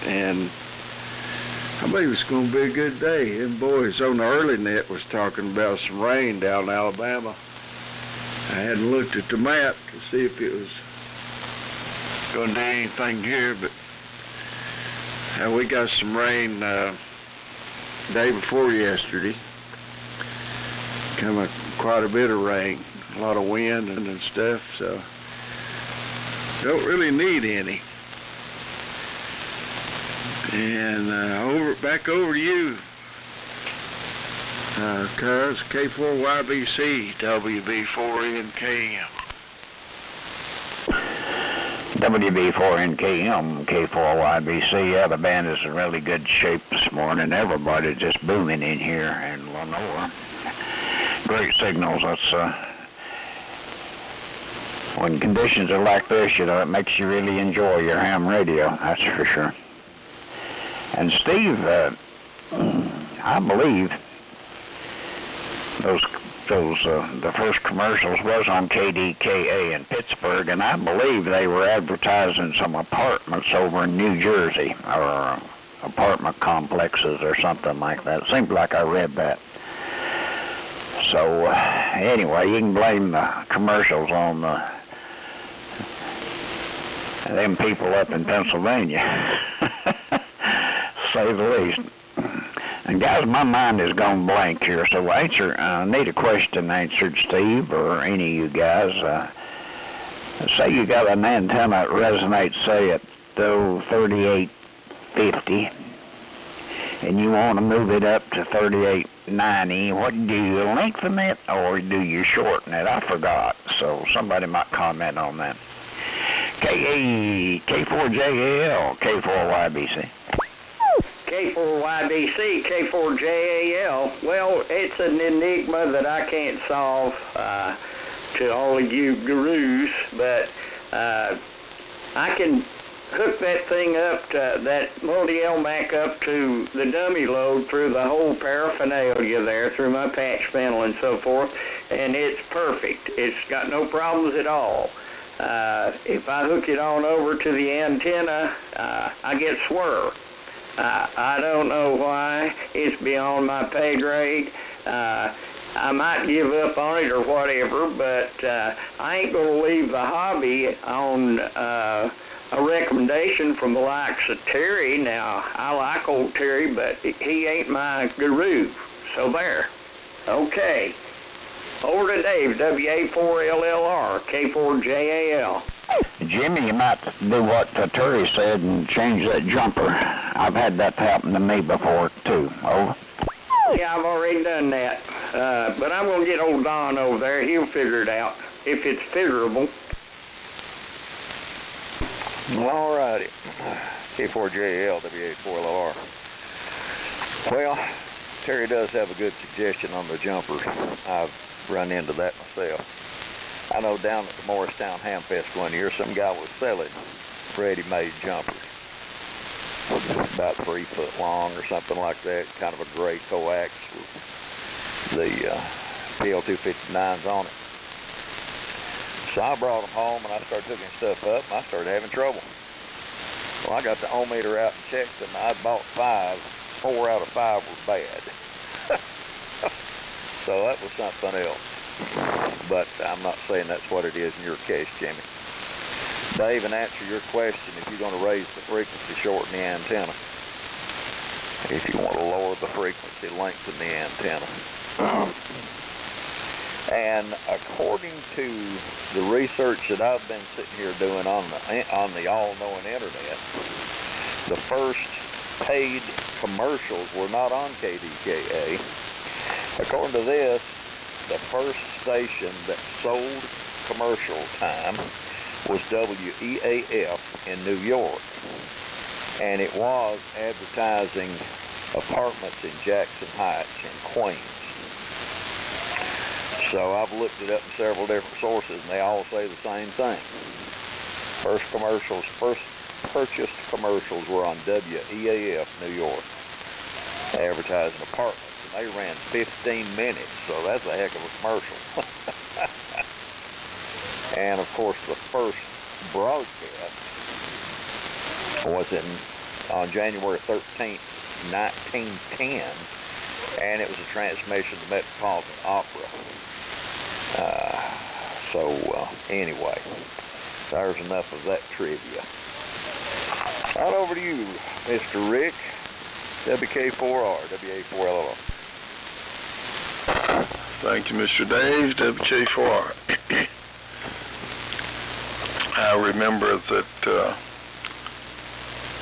A: And I believe it's going to be a good day. Them boys on the early net was talking about some rain down in Alabama. I hadn't looked at the map to see if it was going to do anything here, but we got some rain day before yesterday. Quite a bit of rain, a lot of wind and stuff, so don't really need any. And back over to you, cuz K4YBC, WB4NKM.
D: WB4NKM, K4YBC. Yeah, the band is in really good shape this morning. Everybody's just booming in here in Lenore. Great signals. That's when conditions are like this, you know, it makes you really enjoy your ham radio. That's for sure. And Steve, I believe the first commercials was on KDKA in Pittsburgh, and I believe they were advertising some apartments over in New Jersey, or apartment complexes or something like that. It seems like I read that. So anyway, you can blame the commercials on them people up in Pennsylvania, say the least. And guys, my mind is gone blank here, so I need a question answered, Steve, or any of you guys. Say you got an antenna that resonates, say, at 3850, and you want to move it up to 3890. What do you lengthen it, or do you shorten it? I forgot, so somebody might comment on that. K4JAL, K4YBC.
H: K4YBC, K4JAL. Well, it's an enigma that I can't solve to all of you gurus, but I can hook that thing up, that multi-LMAC up to the dummy load through the whole paraphernalia there, through my patch panel and so forth, and it's perfect. It's got no problems at all. if I hook it on over to the antenna, I get swirl. I don't know why. It's beyond my pay grade. I might give up on it or whatever, but I ain't going to leave the hobby on a recommendation from the likes of Terry. Now, I like old Terry, but he ain't my guru. So there. Okay. Over to Dave, WA4LLR, K4JAL.
D: Jimmy, you might do what Terry said and change that jumper. I've had that happen to me before, too. Over.
H: Yeah, I've already done that. But I'm going to get old Don over there. He'll figure it out, if it's figurable.
G: All righty. K4JL, WA4LR. Well, Terry does have a good suggestion on the jumper. I've run into that myself. I know down at the Morristown Hamfest one year, some guy was selling ready-made jumpers. About 3 foot long or something like that, kind of a gray coax with the PL259s on it. So I brought them home and I started hooking stuff up and I started having trouble. Well, I got the ohmmeter out and checked them. I bought 5. 4 out of 5 were bad. So that was something else. But I'm not saying that's what it is in your case, Jimmy. Dave, in answer your question, if you're going to raise the frequency, shorten the antenna. If you want to lower the frequency, lengthen the antenna. And according to the research that I've been sitting here doing on the all-knowing internet, the first paid commercials were not on KDKA. According to this, the first station that sold commercial time was WEAF in New York, and it was advertising apartments in Jackson Heights in Queens. So I've looked it up in several different sources, and they all say the same thing. First purchased commercials were on WEAF New York, advertising apartments, and they ran 15 minutes, so that's a heck of a commercial. And of course, the first broadcast was on January 13th, 1910, and it was a transmission of the Metropolitan Opera. Anyway, there's enough of that trivia. On over to you, Mr. Rick, WK4R, WA4LR.
B: Thank you, Mr. Dave, WK4R. I remember that,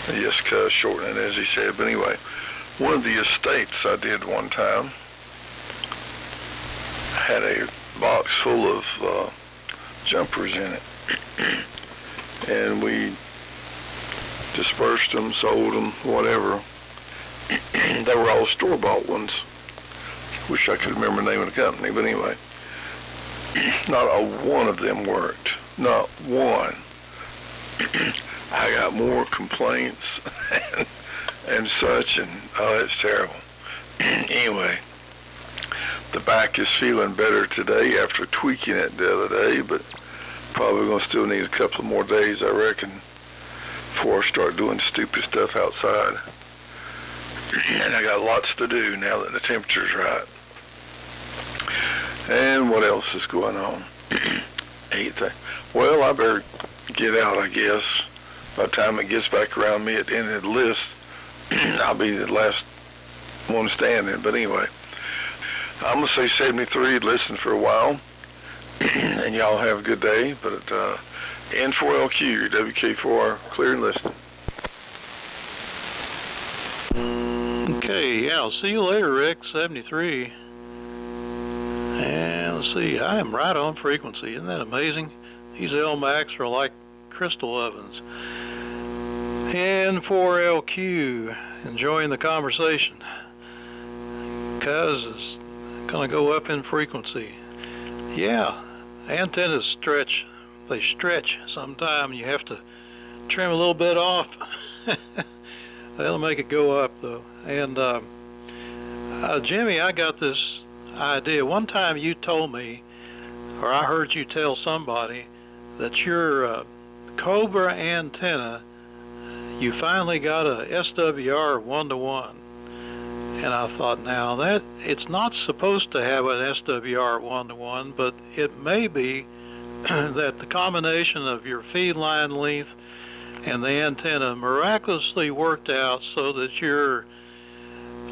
B: yes, shortening as he said, but anyway, one of the estates I did one time had a box full of jumpers in it, and we dispersed them, sold them, whatever. They were all store-bought ones. Wish I could remember the name of the company, but anyway, not a one of them worked. Not one. I got more complaints and such, and oh, it's terrible. Anyway, the back is feeling better today after tweaking it the other day, but probably going to still need a couple more days, I reckon, before I start doing stupid stuff outside. And I got lots to do now that the temperature's right. And what else is going on? Well, I better get out, I guess. By the time it gets back around me at the end of the list, I'll be the last one standing. But anyway, I'm going to say 73, listen for a while, and y'all have a good day. But N4LQ, WK4R, clear and listen.
E: Okay, yeah, I'll see you later, Rick, 73. And let's see, I am right on frequency. Isn't that amazing? These LMAX are like crystal ovens. N4LQ, enjoying the conversation. Cuz it's going to go up in frequency. Yeah, antennas stretch. They stretch sometime. You have to trim a little bit off. That'll make it go up, though. And Jimmy, I got this idea. One time you told me, or I heard you tell somebody, that your Cobra antenna, you finally got a SWR 1-to-1. And I thought, now that it's not supposed to have an SWR 1-to-1, but it may be that the combination of your feed line length and the antenna miraculously worked out so that your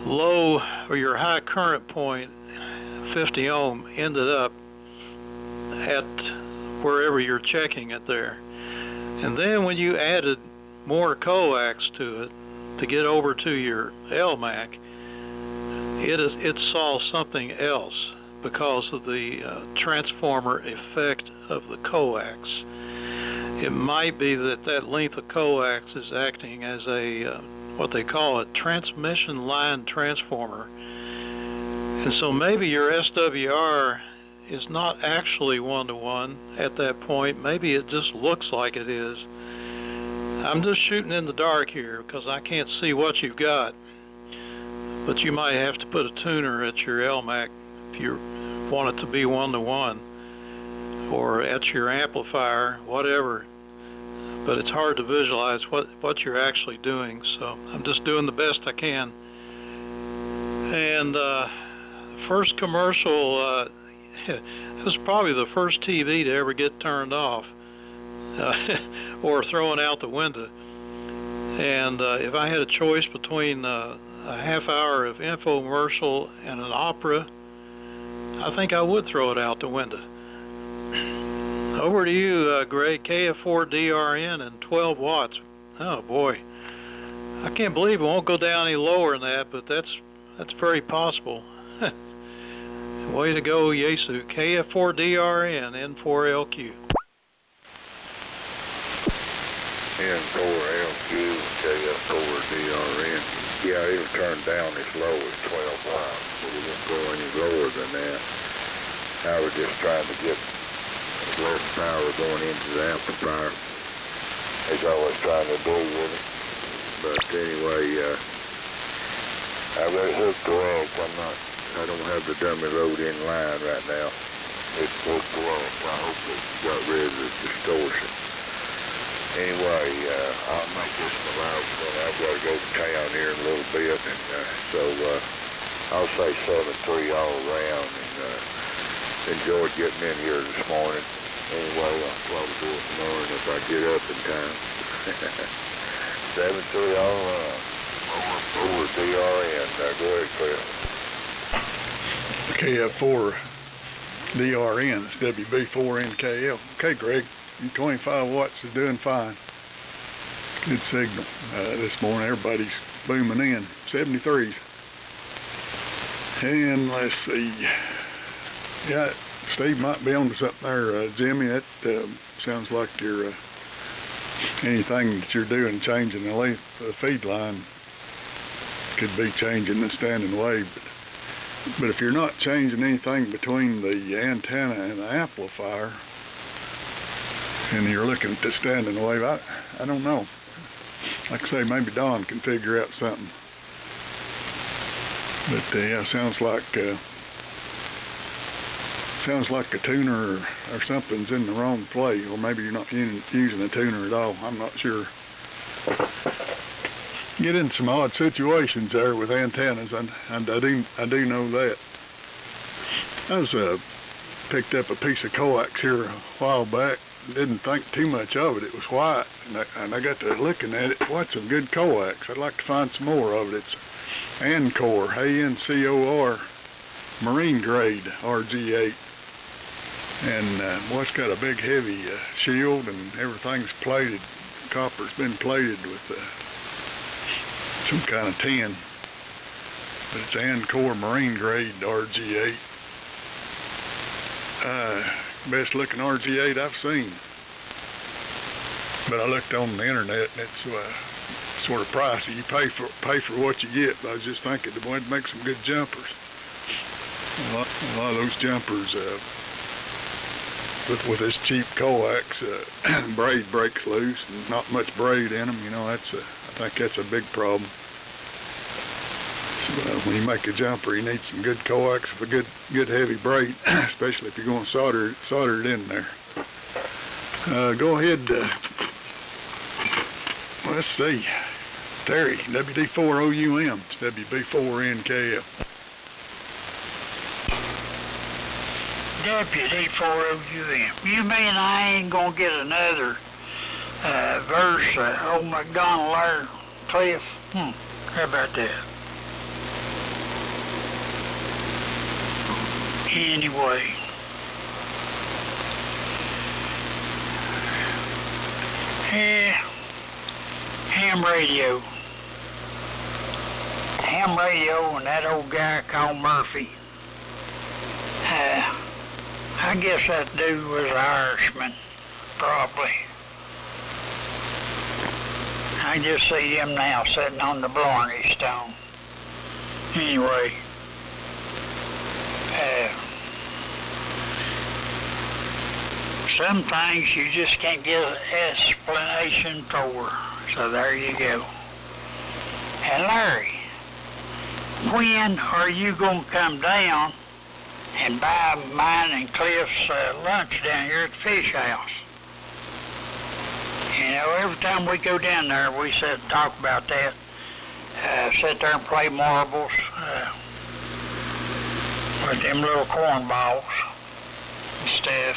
E: low or your high current point, 50 ohm, ended up at wherever you're checking it there. And then when you added more coax to it to get over to your LMAC, it saw something else because of the transformer effect of the coax. It might be that that length of coax is acting as a what they call a transmission line transformer. And so maybe your SWR is not actually 1-to-1 at that point. Maybe it just looks like it is. I'm just shooting in the dark here because I can't see what you've got. But you might have to put a tuner at your LMAC if you want it to be 1-to-1, or at your amplifier, whatever. But it's hard to visualize what you're actually doing, so I'm just doing the best I can. And first commercial, it was probably the first TV to ever get turned off or thrown out the window. And if I had a choice between a half hour of infomercial and an opera, I think I would throw it out the window. Over to you, Greg. KF4DRN and 12 watts. Oh boy, I can't believe it won't go down any lower than that, but that's very possible. Way to go, Yesu. KF4DRN N4LQ.
F: N4LQ, KF4DRN. Yeah, it'll turn down as low as 12 watts, but it won't go any lower than that. I was just trying to get less power going into the amplifier, as I was trying to do with it. But anyway, I've got it hooked to off. I don't have the dummy load in line right now. It's hooked to off. I hope it got rid of the distortion. Anyway, I'll make this my last one. I've got to go to town here in a little bit, and so I'll say 7-3 all around, and enjoyed getting in here this morning. Anyway, I'll probably do it tomorrow if I get up in time. 7-3 all around. Over DRN. Go ahead, Chris.
B: KF4 DRN, it's WB4NKL. Okay, Greg, your 25 watts is doing fine. Good signal. This morning, everybody's booming in. 73s. And let's see. Yeah, Steve might be on to something there, Jimmy. That sounds like you're anything that you're doing, changing the length of the feed line, could be changing the standing wave. But if you're not changing anything between the antenna and the amplifier, and you're looking at the standing wave, I don't know. Like I say, maybe Don can figure out something. But yeah, sounds like a tuner or something's in the wrong place, or maybe you're not using a tuner at all. I'm not sure. Get in some odd situations there with antennas, and I do know that. I was picked up a piece of coax here a while back. Didn't think too much of it. It was white, and I got to looking at it. What's some good coax? I'd like to find some more of it. It's Ancor, ANCOR, marine grade RG8, and it's got a big heavy shield, and everything's plated. Copper's been plated with some kind of tin, but it's Ancor marine grade RG8. Best looking RG8 I've seen. But I looked on the internet, and it's sort of pricey. You pay for what you get. But I was just thinking the boy make some good jumpers. A lot of those jumpers with this cheap coax, braid breaks loose, and not much braid in them. You know, I think that's a big problem. When you make a jumper, you need some good coax with a good heavy braid, especially if you're going to solder it in there. Go ahead. Let's see. Terry, WD4OUM, WB4NKF.
C: WD4OUM. You mean I ain't gonna get another verse, old McDonald there, Cliff? How about that? Anyway. Ham radio and that old guy called Murphy. I guess that dude was an Irishman, probably. I just see him now sitting on the Blarney Stone. Anyway, some things you just can't get an explanation for. So there you go. And Larry, when are you going to come down and buy mine and Cliff's lunch down here at the fish house? You know, every time we go down there, we sit and talk about that. Sit there and play marbles with them little cornballs and stuff.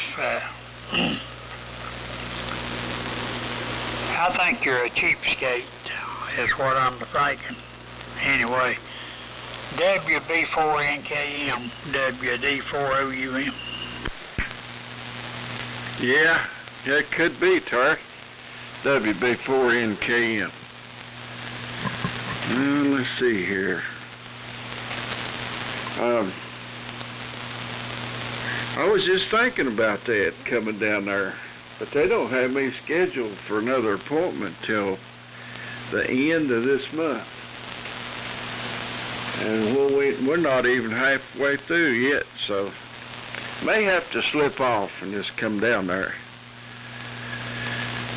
C: I think you're a cheapskate, is what I'm thinking. Anyway, WB4NKM, WD4OUM.
A: Yeah, it could be, Terry. WB4NKM. Let's see here. I was just thinking about that coming down there, but they don't have me scheduled for another appointment till the end of this month. And we're not even halfway through yet, so may have to slip off and just come down there.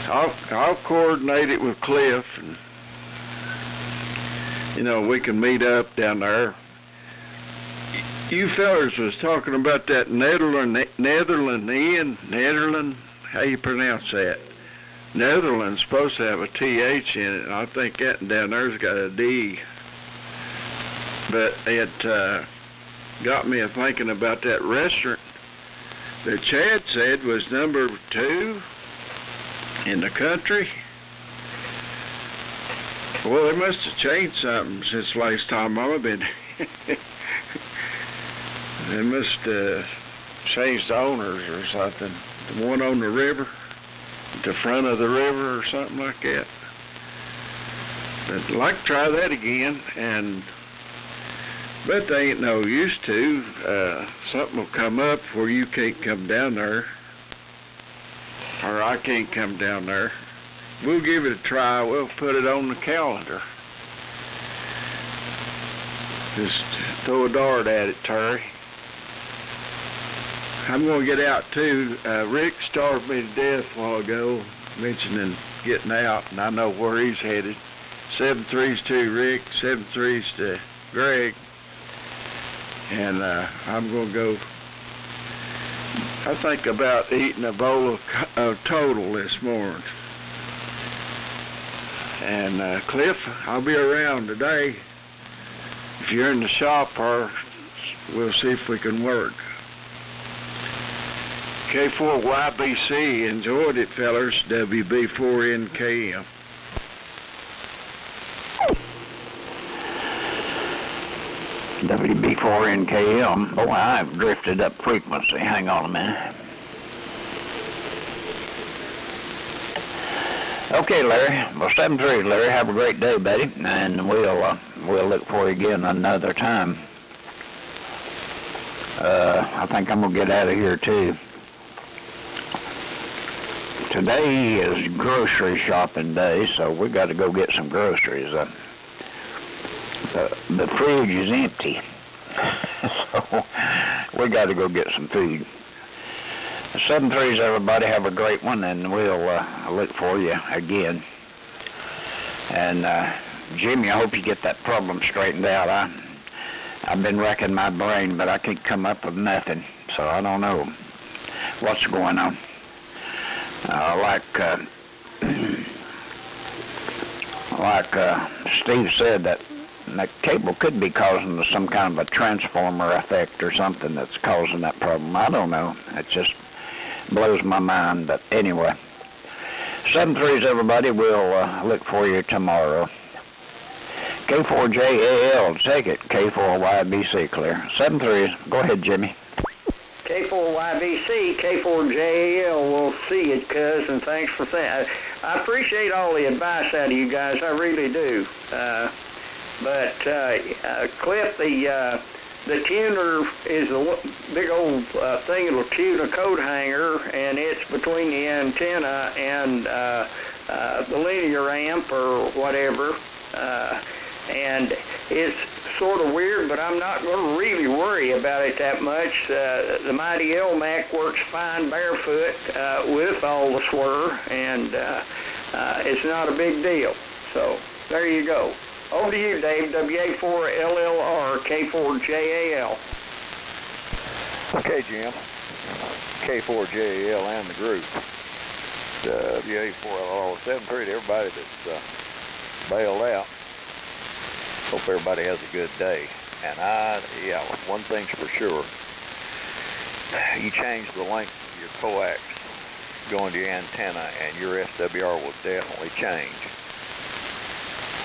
A: I'll coordinate it with Cliff, and you know, we can meet up down there. You fellers was talking about that Netherland, how you pronounce that? Netherland's supposed to have a TH in it, and I think that down there's got a D. But it got me thinking about that restaurant that Chad said was number 2 in the country. Well, they must have changed something since last time I've been. They must have changed owners or something. The one on the river, the front of the river or something like that. But I'd like to try that again, but they ain't no use to. Something will come up where you can't come down there, or I can't come down there. We'll give it a try. We'll put it on the calendar. Just throw a dart at it, Terry. I'm going to get out too. Rick starved me to death a while ago, mentioning getting out, and I know where he's headed. 7-3's to Rick, 7-3's to Greg, and I'm going to go. I think about eating a bowl of Total this morning. And Cliff, I'll be around today. If you're in the shop, or we'll see if we can work. K4YBC, enjoyed it, fellers. WB4NKM.
D: WB4NKM. Boy, I've drifted up frequency. Hang on a minute. Okay, Larry. Well, 7-3, Larry. Have a great day, buddy, and we'll look for you again another time. I think I'm gonna get out of here too. Today is grocery shopping day, so we got to go get some groceries. The fridge is empty, so we got to go get some food. 7-3s, everybody. Have a great one, and we'll look for you again. And Jimmy, I hope you get that problem straightened out. I've been racking my brain, but I can't come up with nothing, so I don't know what's going on. Like Steve said, that the cable could be causing some kind of a transformer effect or something that's causing that problem. I don't know. It just blows my mind. But anyway, 7-3s, everybody. We'll look for you tomorrow. K4JAL, take it. K4YBC, clear. 7-3s. Go ahead, Jimmy.
H: K4YBC, K4JAL, we'll see it, cuz, and thanks for that. I appreciate all the advice out of you guys, I really do. But Cliff, the tuner is a big old thing that'll tune a coat hanger, and it's between the antenna and the linear amp or whatever. And it's sort of weird, but I'm not going to really worry about it that much. The mighty LMAC works fine barefoot with all the swirl, and it's not a big deal. So there you go. Over to you, Dave. WA4LLR, K4JAL.
G: Okay, Jim. K4JAL and the group. WA4LLR, 7-3 to everybody that's bailed out. Hope everybody has a good day. And one thing's for sure. You change the length of your coax going to your antenna, and your SWR will definitely change.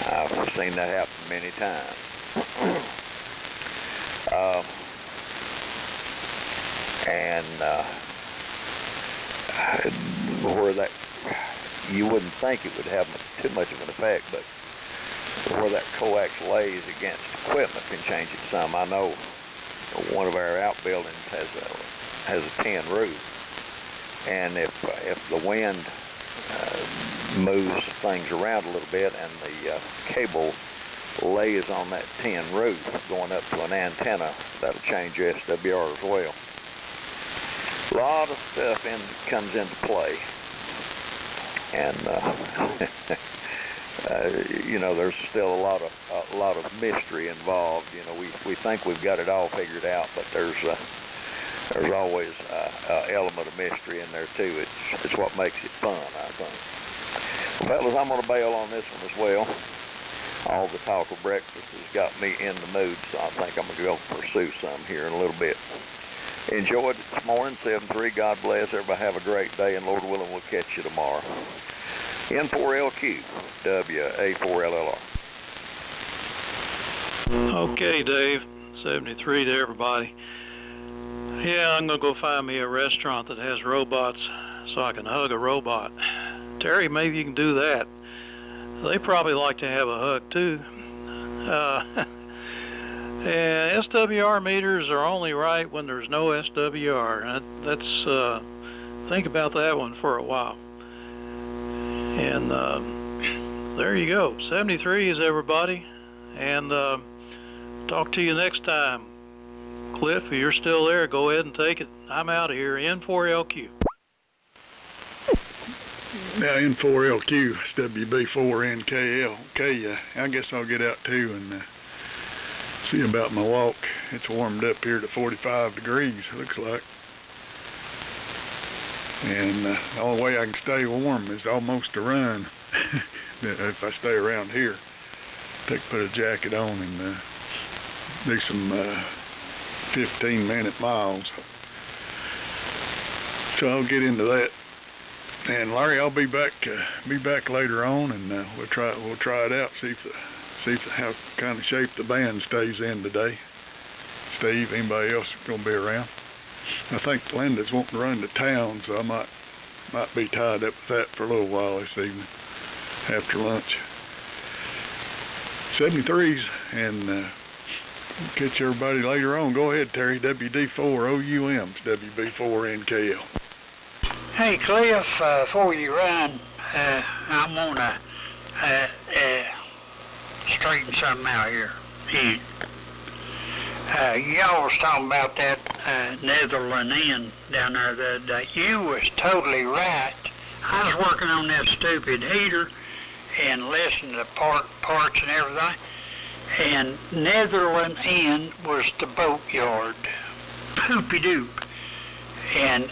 G: I've seen that happen many times. Where that, you wouldn't think it would have too much of an effect, but where that coax lays against equipment can change it some. I know one of our outbuildings has a tin roof, and if the wind moves things around a little bit and the cable lays on that tin roof going up to an antenna, that'll change your SWR as well. A lot of stuff comes into play, and there's still a lot of mystery involved. We think we've got it all figured out, but there's always an element of mystery in there too. It's what makes it fun, I think. Well, fellas, I'm going to bail on this one as well. All the talk of breakfast has got me in the mood, so I think I'm going to go pursue some here in a little bit. Enjoyed it this morning, 7-3. God bless. Everybody have a great day, and Lord willing, we'll catch you tomorrow. N4LQ, WA4LLR.
E: Okay, Dave. 73 to everybody. Yeah, I'm going to go find me a restaurant that has robots so I can hug a robot. Terry, maybe you can do that. They probably like to have a hug, too. And SWR meters are only right when there's no SWR. That's think about that one for a while. And there you go. 73 is everybody. And talk to you next time. Cliff, if you're still there, go ahead and take it. I'm out of here. N4LQ.
B: Now, N4LQ, WB4NKL. Okay, I guess I'll get out too and see about my walk. It's warmed up here to 45 degrees, looks like. And the only way I can stay warm is almost to run. If I stay around here, put a jacket on and do some 15-minute miles. So I'll get into that. And Larry, I'll be back later on, and we'll try it out. See if how kind of shape the band stays in today. Steve, anybody else gonna be around? I think Linda's wanting to run to town, so I might be tied up with that for a little while this evening after lunch. 73s, and catch everybody later on. Go ahead, Terry. WD4OUMs, WB4NKL.
C: Hey, Cliff, before you run, I'm gonna straighten something out here. Y'all was talking about that Netherland Inn down there the other day. You was totally right. I was working on that stupid heater and listening to parts and everything. And Netherland Inn was the boatyard. Poopy-doop. And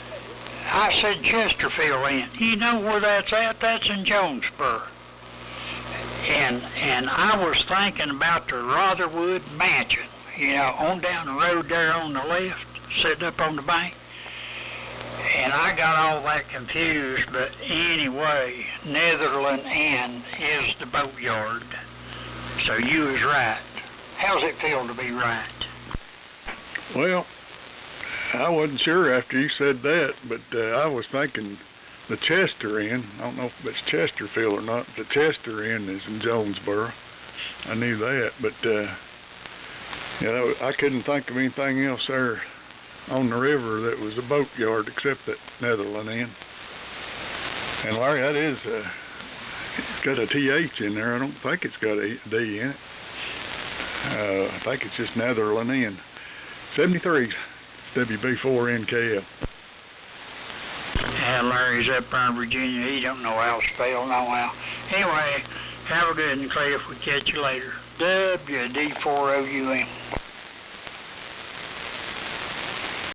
C: I said Chesterfield Inn. You know where that's at? That's in Jonesboro. And I was thinking about the Rotherwood Mansion, you know, on down the road there on the left, sitting up on the bank. And I got all that confused, but anyway, Netherland Inn is the boatyard. So you was right. How's it feel to be right?
B: Well, I wasn't sure after you said that, but I was thinking the Chester Inn. I don't know if it's Chesterfield or not. The Chester Inn is in Jonesboro. I knew that, but you know, I couldn't think of anything else there on the river that was a boatyard except that Netherland Inn. And Larry, that is it's got a TH in there. I don't think it's got a D in it. I think it's just Netherland Inn. 73 WB4NKL.
C: Yeah, Larry's up there in Virginia. He don't know how to spell no how. Anyway, have a good one, Cliff. We'll catch you later. WD4OUM.